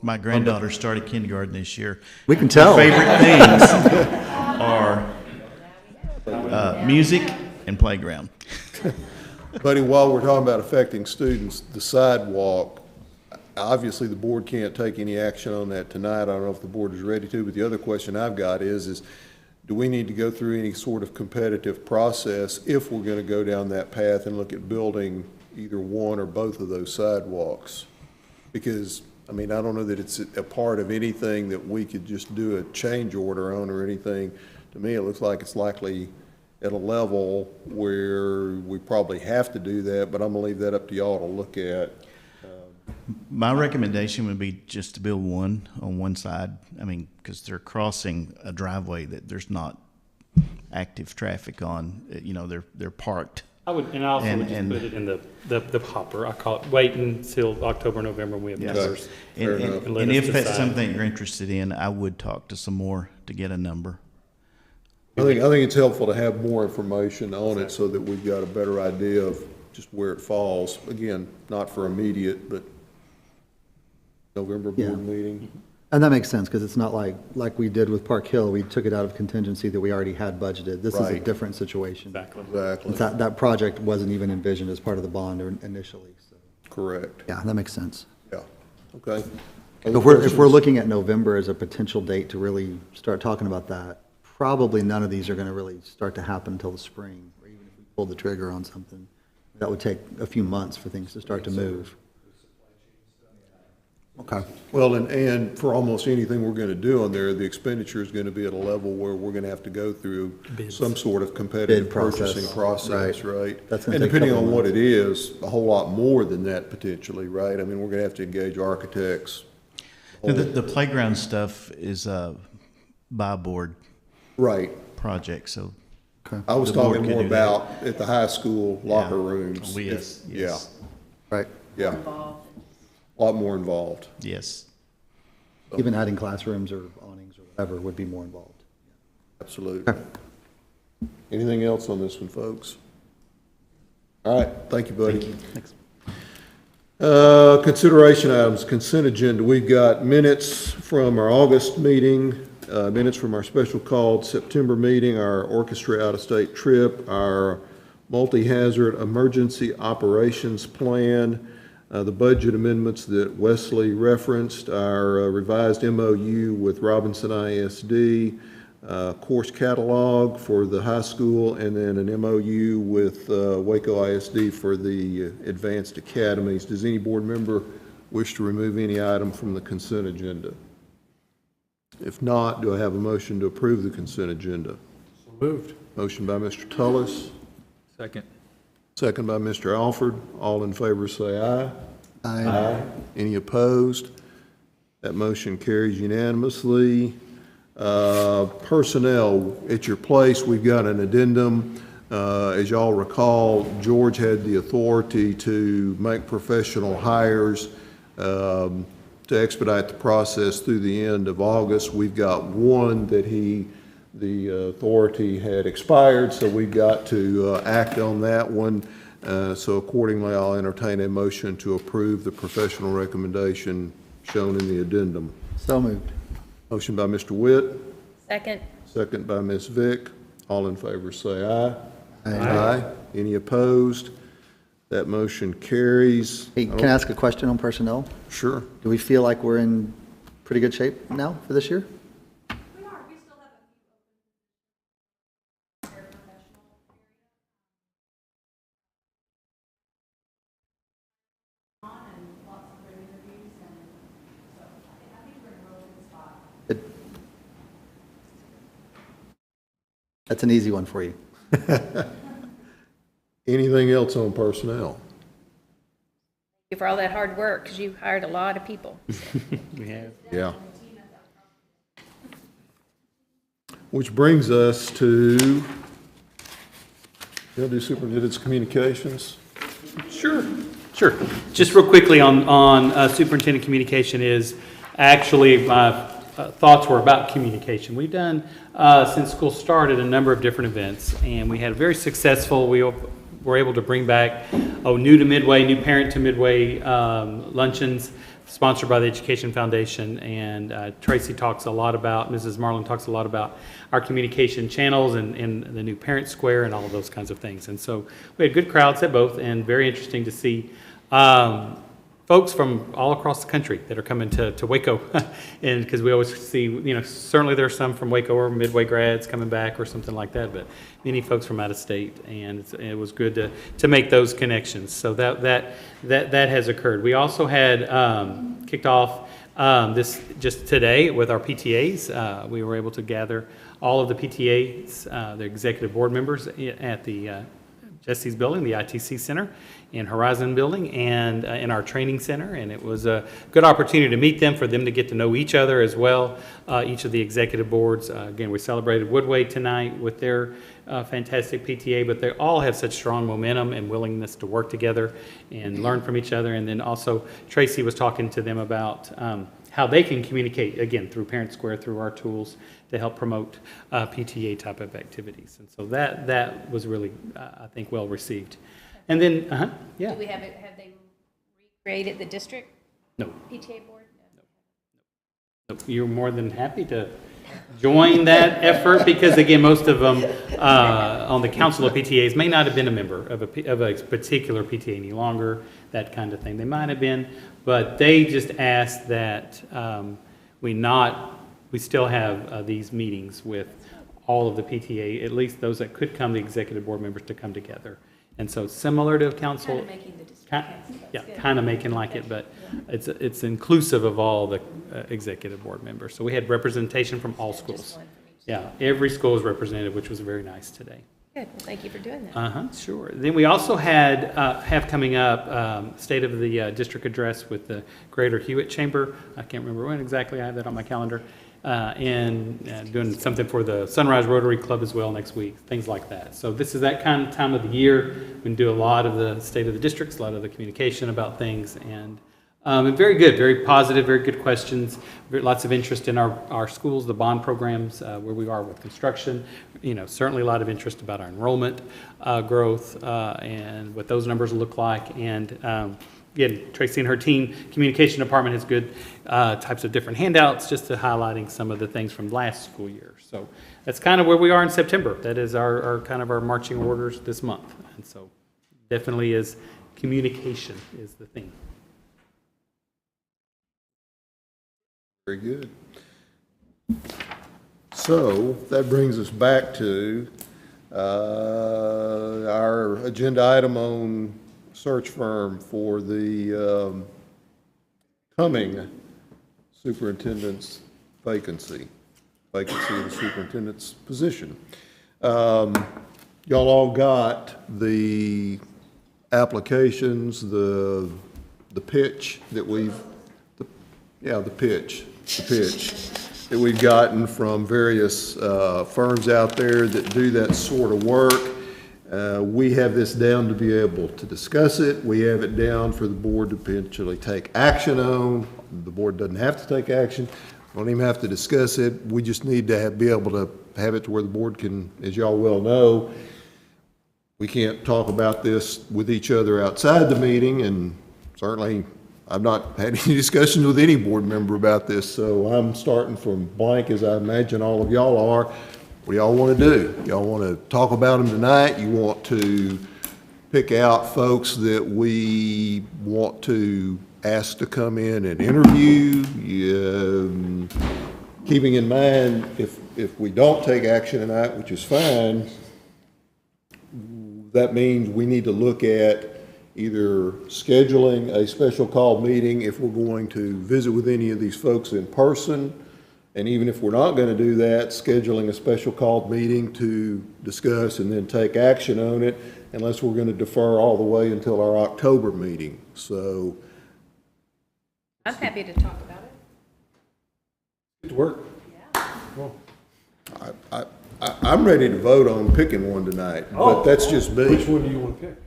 Speaker 9: My granddaughter started kindergarten this year.
Speaker 8: We can tell.
Speaker 9: Her favorite things are music and playground.
Speaker 1: Buddy, while we're talking about affecting students, the sidewalk, obviously the board can't take any action on that tonight. I don't know if the board is ready to, but the other question I've got is do we need to go through any sort of competitive process if we're going to go down that path and look at building either one or both of those sidewalks? Because, I mean, I don't know that it's a part of anything that we could just do a change order on or anything. To me, it looks like it's likely at a level where we probably have to do that, but I'm going to leave that up to y'all to look at.
Speaker 9: My recommendation would be just to build one on one side. I mean, because they're crossing a driveway that there's not active traffic on. They're parked.
Speaker 11: I would also
Speaker 9: And-
Speaker 11: would just
Speaker 9: and-
Speaker 11: put it in the hopper. I call it wait until October, November when we have
Speaker 9: Yes.
Speaker 11: numbers.
Speaker 1: Fair
Speaker 9: And,
Speaker 1: enough.
Speaker 9: and,
Speaker 11: Let
Speaker 9: and
Speaker 11: us
Speaker 9: if that's
Speaker 11: decide.
Speaker 9: something you're interested in, I would talk to some more to get a number.
Speaker 1: I think it's helpful to have more information on it so that we've got a better idea of just where it falls. Again, not for immediate, but November board
Speaker 8: Yeah.
Speaker 1: meeting.
Speaker 8: And that makes sense, because it's not like we did with Park Hill, we took it out of contingency that we already had budgeted. This is a
Speaker 1: Right.
Speaker 8: different situation.
Speaker 11: Exactly.
Speaker 1: Exactly,
Speaker 8: Since that project wasn't even envisioned as part of the bond initially, so,
Speaker 1: correct,
Speaker 8: yeah, that makes sense.
Speaker 1: yeah, okay.
Speaker 8: If we're looking at November as a potential date to really start talking about that, probably none of these are going to really start to happen until the spring, or even if we pulled the trigger on something. That would take a few months for things to start to move. Okay.
Speaker 1: Well, and for almost anything we're going to do on there, the expenditure is going to be at a level where we're going to have to go through some sort of competitive
Speaker 8: Bid process.
Speaker 1: purchasing process, right?
Speaker 8: That's gonna
Speaker 1: And
Speaker 8: take a
Speaker 1: depending
Speaker 8: couple
Speaker 1: on what
Speaker 8: months.
Speaker 1: it is, a whole lot more than that potentially, right? I mean, we're going to have to engage architects.
Speaker 9: The playground stuff is a by board
Speaker 1: Right.
Speaker 9: project, so.
Speaker 1: I was
Speaker 9: The board
Speaker 1: talking
Speaker 9: could
Speaker 1: more
Speaker 9: do that.
Speaker 1: about at the high school locker
Speaker 9: Yeah.
Speaker 1: rooms.
Speaker 9: Oh, yes,
Speaker 1: If-
Speaker 9: yes.
Speaker 8: Right.
Speaker 1: Yeah, yeah. A lot more involved.
Speaker 9: Yes.
Speaker 8: Even adding classrooms or awnings or whatever would be more involved.
Speaker 1: Absolutely. Anything else on this one, folks? All right, thank you, buddy.
Speaker 8: Thanks.
Speaker 1: Consideration items, consent agenda. We've got minutes from our August meeting, minutes from our special called September meeting, our orchestra out-of-state trip, our multi-hazard emergency operations plan, the budget amendments that Wesley referenced, our revised MOU with Robinson ISD, course catalog for the high school, and then an MOU with Waco ISD for the advanced academies. Does any board member wish to remove any item from the consent agenda? If not, do I have a motion to approve the consent agenda?
Speaker 11: Moved.
Speaker 1: Motion by Mr. Tullis,
Speaker 11: Second.
Speaker 1: second by Mr. Alford. All in favor say aye. Aye. Any opposed? That motion carries unanimously. Personnel, at your place, we've got an addendum. As y'all recall, George had the authority to make professional hires to expedite the process through the end of August. We've got one that the authority had expired, so we've got to act on that one. So accordingly, I'll entertain a motion to approve the professional recommendation shown in the addendum.
Speaker 8: So moved.
Speaker 1: Motion by Mr. Witt,
Speaker 7: Second.
Speaker 1: second by Ms. Vick. All in favor say aye. Aye. Any opposed? That motion carries.
Speaker 8: Hey, can I ask a question on personnel?
Speaker 1: Sure.
Speaker 8: Do we feel like we're in pretty good shape now for this year? It- That's an easy one for you.
Speaker 1: Anything else on personnel?
Speaker 7: Thank you for all that hard work, because you hired a lot of people.
Speaker 11: We have.
Speaker 1: Yeah. Which brings us to, you'll do superintendent's communications?
Speaker 4: Sure. Just real quickly on superintendent communication is, actually, my thoughts were about communication. We've done, since school started, a number of different events, and we had a very successful, we were able to bring back, new to Midway, new parent to Midway luncheons, sponsored by the Education Foundation, and Tracy talks a lot about, Mrs. Marlin talks a lot about our communication channels and the new parent square and all of those kinds of things. And so we had good crowds at both, and very interesting to see folks from all across the country that are coming to Waco. And because we always see, certainly there's some from Waco or Midway grads coming back or something like that, but many folks from out of state, and it was good to make those connections. So that has occurred. We also had kicked off this just today with our PTAs. We were able to gather all of the PTAs, the executive board members at the Jesse's building, the ITC Center, in Horizon Building, and in our training center, and it was a good opportunity to meet them, for them to get to know each other as well, each of the executive boards. Again, we celebrated Woodway tonight with their fantastic PTA, but they all have such strong momentum and willingness to work together and learn from each other. And then also, Tracy was talking to them about how they can communicate, again, through Parent Square, through our tools, to help promote PTA type of activities. And so that was really, I think, well received. And then, yeah.
Speaker 7: Do we have they recreated the district
Speaker 4: No.
Speaker 7: PTA board? No.
Speaker 4: You're more than happy to join that effort, because again, most of them on the council of PTAs may not have been a member of a particular PTA any longer, that kind of thing. They might have been, but they just asked that we still have these meetings with all of the PTA, at least those that could come, the executive board members, to come together. And so similar to council.
Speaker 7: Kind of making the district council.
Speaker 4: Yeah,
Speaker 7: That's good.
Speaker 4: kind of making like it, but it's inclusive of all the executive board members. So we had representation from all schools.
Speaker 7: Just one from each.
Speaker 4: Yeah, every school was represented, which was very nice today.
Speaker 7: Good, well, thank you for doing that.
Speaker 4: Sure. Then we also have coming up State of the District Address with the Greater Hewitt Chamber. I can't remember when exactly, I have that on my calendar. And doing something for the Sunrise Rotary Club as well next week, things like that. So this is that kind of time of the year. We can do a lot of the State of the Districts, a lot of the communication about things, and very good, very positive, very good questions. Lots of interest in our schools, the bond programs, where we are with construction. Certainly a lot of interest about our enrollment growth and what those numbers look like. And again, Tracy and her team, communication department, has good types of different handouts, just to highlighting some of the things from last school year. So that's kind of where we are in September. That is our kind of our marching orders this month. And so definitely is communication is the theme.
Speaker 1: Very good. So that brings us back to our agenda item on search firm for the coming superintendent's vacancy of the superintendent's position. Y'all all got the applications, the pitch that we've, the pitch that we've gotten from various firms out there that do that sort of work. We have this down to be able to discuss it. We have it down for the board to potentially take action on. The board doesn't have to take action. Don't even have to discuss it. We just need to be able to have it to where the board can, as y'all well know, we can't talk about this with each other outside the meeting, and certainly I've not had any discussions with any board member about this, so I'm starting from blank, as I imagine all of y'all are. What do y'all want to do? Y'all want to talk about them tonight? You want to pick out folks that we want to ask to come in and interview? Keeping in mind, if we don't take action tonight, which is fine, that means we need to look at either scheduling a special call meeting if we're going to visit with any of these folks in person, and even if we're not going to do that, scheduling a special called meeting to discuss and then take action on it, unless we're going to defer all the way until our October meeting. So
Speaker 7: I'm happy to talk about it.
Speaker 1: it work. Yeah. I'm ready to vote on picking one tonight, but that's just me.
Speaker 11: Which one do you want to pick?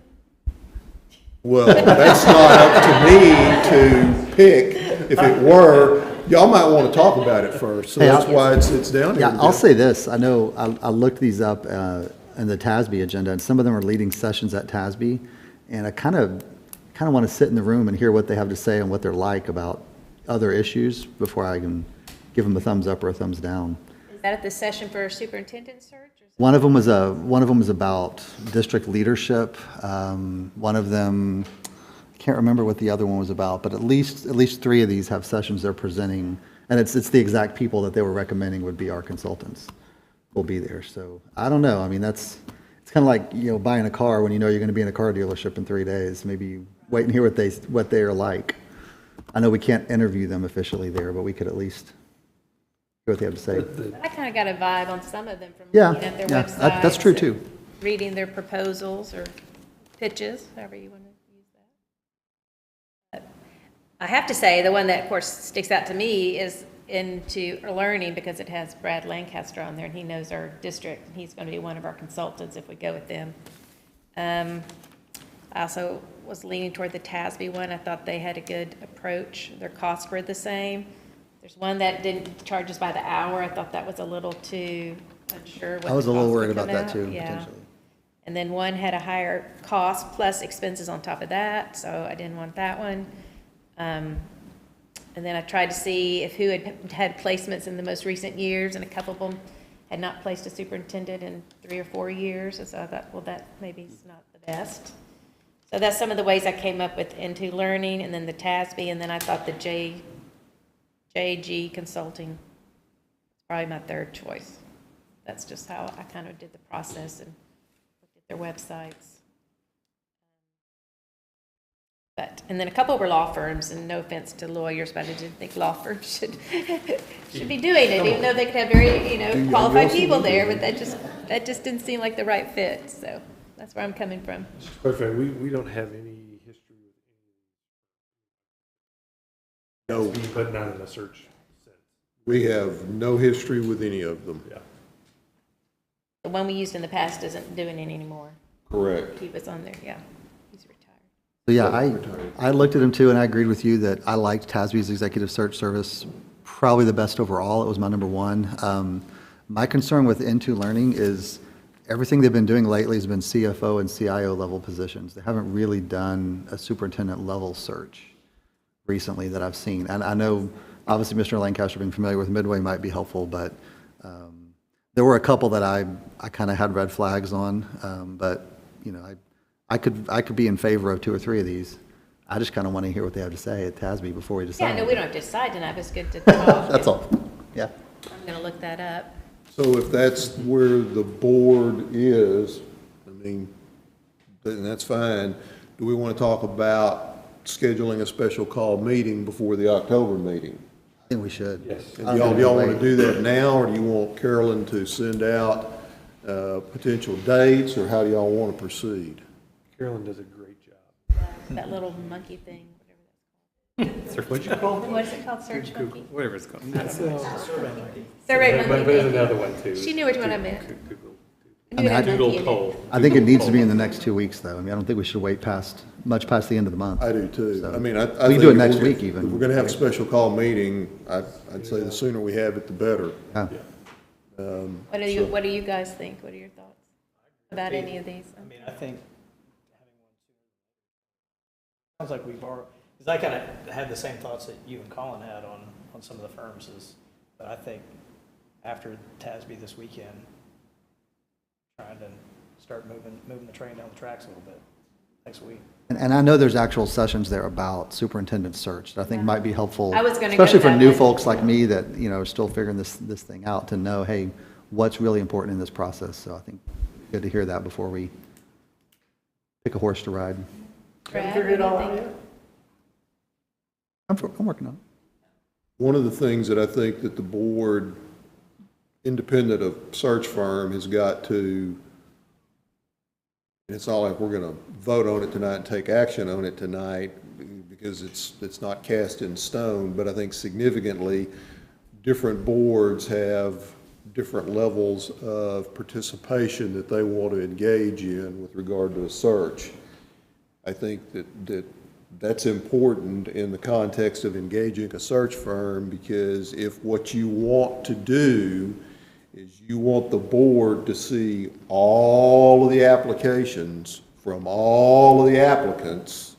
Speaker 1: Well, that's not up to me to pick. If it were, y'all might want to talk about it first, so that's why it's down here.
Speaker 8: Yeah, I'll say this. I know I looked these up in the TASB agenda, and some of them are leading sessions at TASB, and I kind of want to sit in the room and hear what they have to say and what they're like about other issues before I can give them a thumbs up or a thumbs down.
Speaker 7: Is that at the session for superintendent search?
Speaker 8: One of them was about district leadership. One of them, I can't remember what the other one was about, but at least three of these have sessions they're presenting, and it's the exact people that they were recommending would be our consultants will be there. So I don't know. I mean, it's kind of like, you know, buying a car when you know you're going to be in a car dealership in 3 days. Maybe you wait and hear what they are like. I know we can't interview them officially there, but we could at least hear what they have to say.
Speaker 7: I kind of got a vibe on some of them from
Speaker 8: Yeah,
Speaker 7: looking at their
Speaker 8: yeah,
Speaker 7: websites.
Speaker 8: that's true too.
Speaker 7: Reading their proposals or pitches, however you want to use that. But I have to say, the one that, of course, sticks out to me is Into Learning, because it has Brad Lancaster on there, and he knows our district, and he's going to be one of our consultants if we go with them. I also was leaning toward the TASB one. I thought they had a good approach. Their costs were the same. There's one that didn't charge us by the hour. I thought that was a little too unsure.
Speaker 8: I was a little worried about that too,
Speaker 7: Yeah.
Speaker 8: potentially.
Speaker 7: And then one had a higher cost plus expenses on top of that, so I didn't want that one. And then I tried to see who had placements in the most recent years, and a couple of them had not placed a superintendent in 3 or 4 years. And so I thought, well, that maybe is not the best. So that's some of the ways I came up with Into Learning, and then the TASB, and then I thought the JG Consulting was probably my third choice. That's just how I kind of did the process and looked at their websites. And then a couple were law firms, and no offense to lawyers, but I didn't think law firms should be doing it, even though they could have very, qualified people there, but that just didn't seem like the right fit, so that's where I'm coming from.
Speaker 11: Perfect. We don't have any history with any of these, but not in a search sense.
Speaker 1: We have no history with any of them.
Speaker 11: Yeah.
Speaker 7: The one we used in the past isn't doing it anymore.
Speaker 1: Correct.
Speaker 7: He was on there, yeah. He's retired.
Speaker 8: So yeah, I looked at them too, and I agreed with you that I liked TASB's executive search service probably the best overall. It was my number one. My concern with Into Learning is everything they've been doing lately has been CFO and CIO level positions. They haven't really done a superintendent level search recently that I've seen. And I know, obviously, Mr. Lancaster being familiar with Midway might be helpful, but there were a couple that I kind of had red flags on. But, I could be in favor of 2 or 3 of these. I just kind of want to hear what they have to say at TASB before we decide.
Speaker 7: Yeah, no, we don't have to decide tonight, but it's good to talk.
Speaker 8: That's all. Yeah.
Speaker 7: I'm going to look that up.
Speaker 1: So if that's where the board is, then that's fine. Do we want to talk about scheduling a special call meeting before the October meeting?
Speaker 8: I think we should.
Speaker 11: Yes.
Speaker 1: And y'all want to do that now, or do you want Carolyn to send out potential dates, or how do y'all want to proceed?
Speaker 11: Carolyn does a great job.
Speaker 7: That little monkey thing,
Speaker 11: What'd you call it?
Speaker 7: what is it called, search monkey?
Speaker 11: Whatever it's called.
Speaker 7: Survey
Speaker 11: But
Speaker 7: monkey
Speaker 11: there's
Speaker 7: thing.
Speaker 11: another one too.
Speaker 7: She knew which one I meant.
Speaker 11: Google.
Speaker 7: I knew it had
Speaker 11: Google
Speaker 7: monkey in it.
Speaker 11: poll.
Speaker 8: I think it needs to be in the next 2 weeks, though. I mean, I don't think we should wait much past the end of the month.
Speaker 1: I do too.
Speaker 8: So,
Speaker 1: I mean, I
Speaker 8: we can
Speaker 1: think
Speaker 8: do it
Speaker 1: if
Speaker 8: next
Speaker 1: we're-
Speaker 8: week even.
Speaker 1: If we're going to have a special call meeting, I'd say the sooner we have it, the better.
Speaker 8: Yeah.
Speaker 7: What do you guys think? What are your thoughts about any of these?
Speaker 10: I mean, I think having one sooner. Sounds like we've already, because I kind of had the same thoughts that you and Colin had on some of the firms but I think after TASB this weekend, trying to start moving the train down the tracks a little bit next week.
Speaker 8: And I know there's actual sessions there about superintendent search that I think might be helpful.
Speaker 7: I was gonna go
Speaker 8: especially for
Speaker 7: that
Speaker 8: new
Speaker 7: way.
Speaker 8: folks like me that, you know, are still figuring this thing out, to know, hey, what's really important in this process. So I think it's good to hear that before we pick a horse to ride.
Speaker 7: Brad, what do you think?
Speaker 8: I'm working on it.
Speaker 1: One of the things that I think that the board, independent of search firm, has got to, and it's not like we're going to vote on it tonight and take action on it tonight, because it's not cast in stone, but I think significantly, different boards have different levels of participation that they want to engage in with regard to a search. I think that's important in the context of engaging a search firm, because if what you want to do is you want the board to see all of the applications from all of the applicants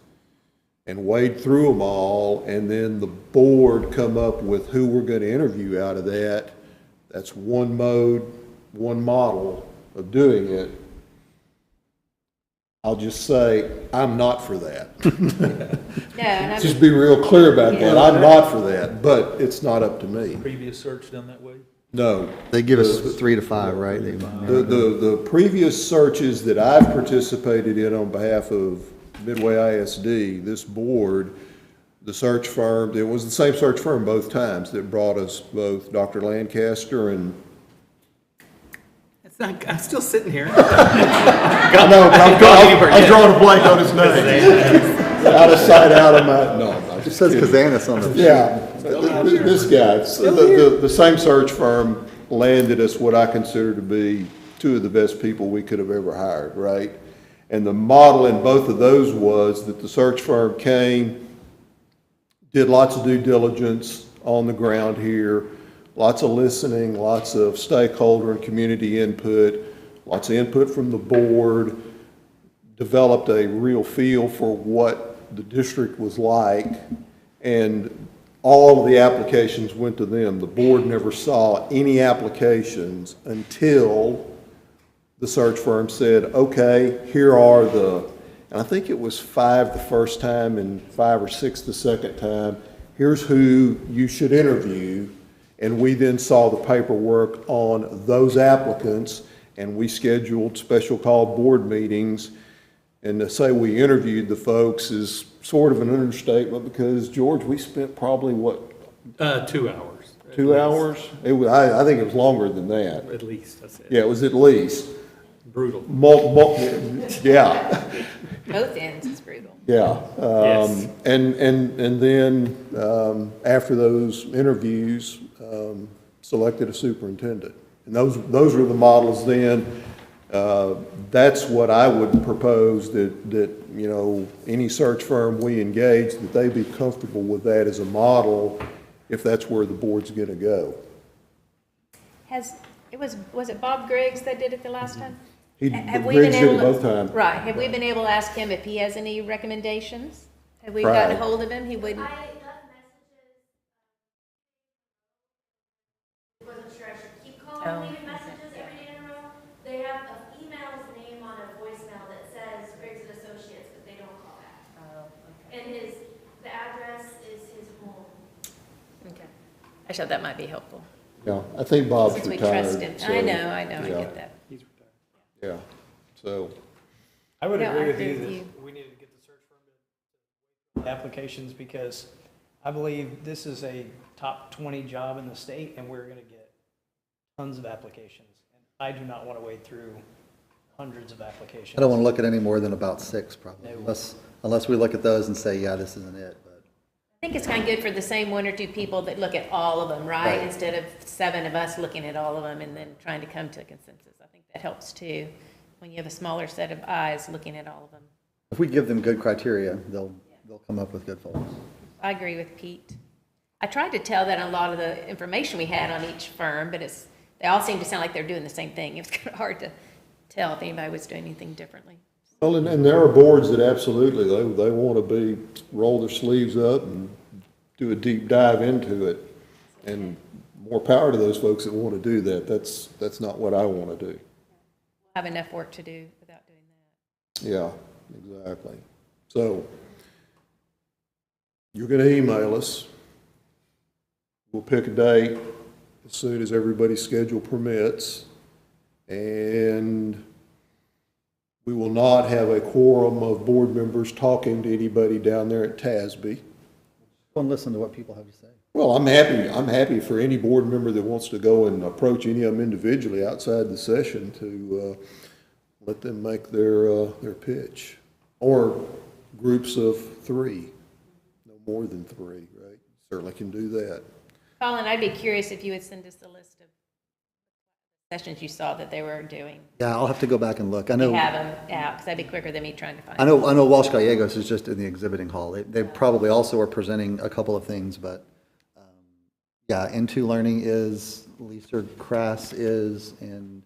Speaker 1: and wade through them all, and then the board come up with who we're going to interview out of that, that's one mode, one model of doing it. I'll just say, I'm not for that.
Speaker 7: No, and I'm,
Speaker 1: Just be real clear about that. I'm not for that, but it's not up to me.
Speaker 12: Previous search done that way?
Speaker 1: No.
Speaker 8: They give us 3 to 5, right?
Speaker 1: The previous searches that I've participated in on behalf of Midway ISD, this board, the search firm, it was the same search firm both times that brought us both Dr. Lancaster and
Speaker 12: It's not, I'm still sitting here.
Speaker 1: I know, but I'm drawing a blank on his name. Out of sight, out of mind. No, I'm
Speaker 8: It
Speaker 1: just
Speaker 8: says
Speaker 1: kidding.
Speaker 8: Kazanis on the.
Speaker 1: Yeah, this guy, the same search firm landed us what I consider to be 2 of the best people we could have ever hired, right? And the model in both of those was that the search firm came, did lots of due diligence on the ground here, lots of listening, lots of stakeholder and community input, lots of input from the board, developed a real feel for what the district was like, and all of the applications went to them. The board never saw any applications until the search firm said, okay, here are and I think it was 5 the first time and 5 or 6 the second time, here's who you should interview. And we then saw the paperwork on those applicants, and we scheduled special call board meetings. And to say we interviewed the folks is sort of an understatement, because, George, we spent probably, what,
Speaker 11: 2 hours.
Speaker 1: 2 hours? It was, I think it was longer than that.
Speaker 11: At least, I said.
Speaker 1: Yeah, it was at least.
Speaker 11: Brutal.
Speaker 1: Yeah,
Speaker 7: both ends is brutal.
Speaker 1: yeah.
Speaker 11: Yes.
Speaker 1: And then, after those interviews, selected a superintendent. And those were the models then. That's what I would propose, that, you know, any search firm we engage, that they be comfortable with that as a model, if that's where the board's gonna go.
Speaker 7: Was it Bob Griggs that did it the last time? Have we
Speaker 1: Griggs
Speaker 7: been
Speaker 1: did
Speaker 7: able
Speaker 1: it
Speaker 7: to-
Speaker 1: both times.
Speaker 7: Right, have we been able to ask him if he has any recommendations? Have we
Speaker 1: Right.
Speaker 7: gotten hold of him? He wouldn't.
Speaker 3: I left messages. Wasn't sure I should keep calling
Speaker 7: Oh,
Speaker 3: leaving messages every day in a row. They have an email's name on a voicemail that says Griggs and Associates, but they don't call back.
Speaker 7: Oh, okay.
Speaker 3: And the address is his home.
Speaker 7: Okay. I thought that might be helpful.
Speaker 1: Yeah, I think Bob's
Speaker 7: Since we
Speaker 1: retired.
Speaker 7: trust him.
Speaker 1: so,
Speaker 7: I know, I
Speaker 1: yeah,
Speaker 7: get that.
Speaker 11: He's retired.
Speaker 1: Yeah, so,
Speaker 10: I would
Speaker 7: No,
Speaker 10: agree
Speaker 7: I
Speaker 10: with
Speaker 7: agree
Speaker 10: you
Speaker 7: with
Speaker 10: that
Speaker 7: you.
Speaker 10: we needed to get the search firm to applications, because I believe this is a top 20 job in the state, and we're going to get tons of applications. And I do not want to wade through hundreds of applications.
Speaker 8: I don't want to look at any more than about 6 probably,
Speaker 10: No.
Speaker 8: unless we look at those and say, yeah, this isn't it, but.
Speaker 7: I think it's kind of good for the same 1 or 2 people that look at all of them, right?
Speaker 8: Right.
Speaker 7: Instead of 7 of us looking at all of them and then trying to come to a consensus. I think that helps too, when you have a smaller set of eyes looking at all of them.
Speaker 8: If we give them good criteria, they'll come up with good folks.
Speaker 7: I agree with Pete. I tried to tell that on a lot of the information we had on each firm, but they all seem to sound like they're doing the same thing. It's kind of hard to tell if anybody was doing anything differently.
Speaker 1: Well, and there are boards that absolutely, they want to roll their sleeves up and do a deep dive into it. And more power to those folks that want to do that. That's not what I want to do.
Speaker 7: Have enough work to do without doing that.
Speaker 1: Yeah, exactly. So, you're going to email us. We'll pick a date as soon as everybody's schedule permits. And we will not have a quorum of board members talking to anybody down there at TASB.
Speaker 8: Go and listen to what people have to say.
Speaker 1: Well, I'm happy for any board member that wants to go and approach any of them individually outside the session to let them make their pitch. Or groups of 3, no more than 3, right? Certainly can do that.
Speaker 7: Colin, I'd be curious if you would send us a list of sessions you saw that they were doing.
Speaker 8: Yeah, I'll have to go back and look. I
Speaker 7: You
Speaker 8: know,
Speaker 7: have them out, because that'd be quicker than me trying to find
Speaker 8: I
Speaker 7: them.
Speaker 8: know Walsh Gallegos is just in the exhibiting hall. They probably also are presenting a couple of things, but yeah, Into Learning is, Lisa Crass is, and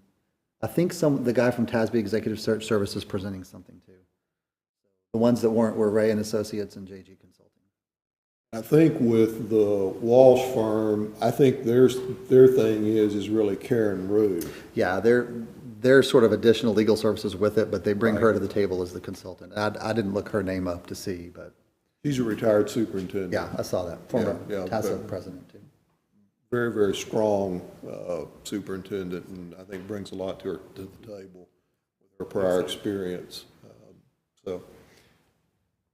Speaker 8: I think the guy from TASB Executive Search Service is presenting something too. The ones that weren't were Ray and Associates and JG Consulting.
Speaker 1: I think with the Walsh firm, I think their thing is really Karen Rue.
Speaker 8: Yeah, they're sort of additional legal services with it, but they bring her to the table as the consultant. I didn't look her name up to see, but
Speaker 1: She's a retired superintendent.
Speaker 8: yeah, I saw that. Former
Speaker 1: Yeah,
Speaker 8: TASA
Speaker 1: but-
Speaker 8: president too.
Speaker 1: Very, very strong superintendent, and I think brings a lot to the table with her prior experience. So,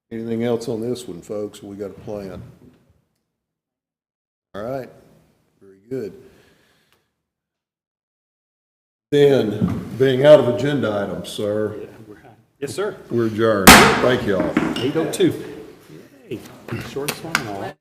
Speaker 1: anything else on this one, folks? We got a plan. All right, very good. Then, being out of agenda items, sir,
Speaker 11: Yes, sir.
Speaker 1: we're adjourned. Thank you all.
Speaker 11: 8:02. Yay. Shortest one and all.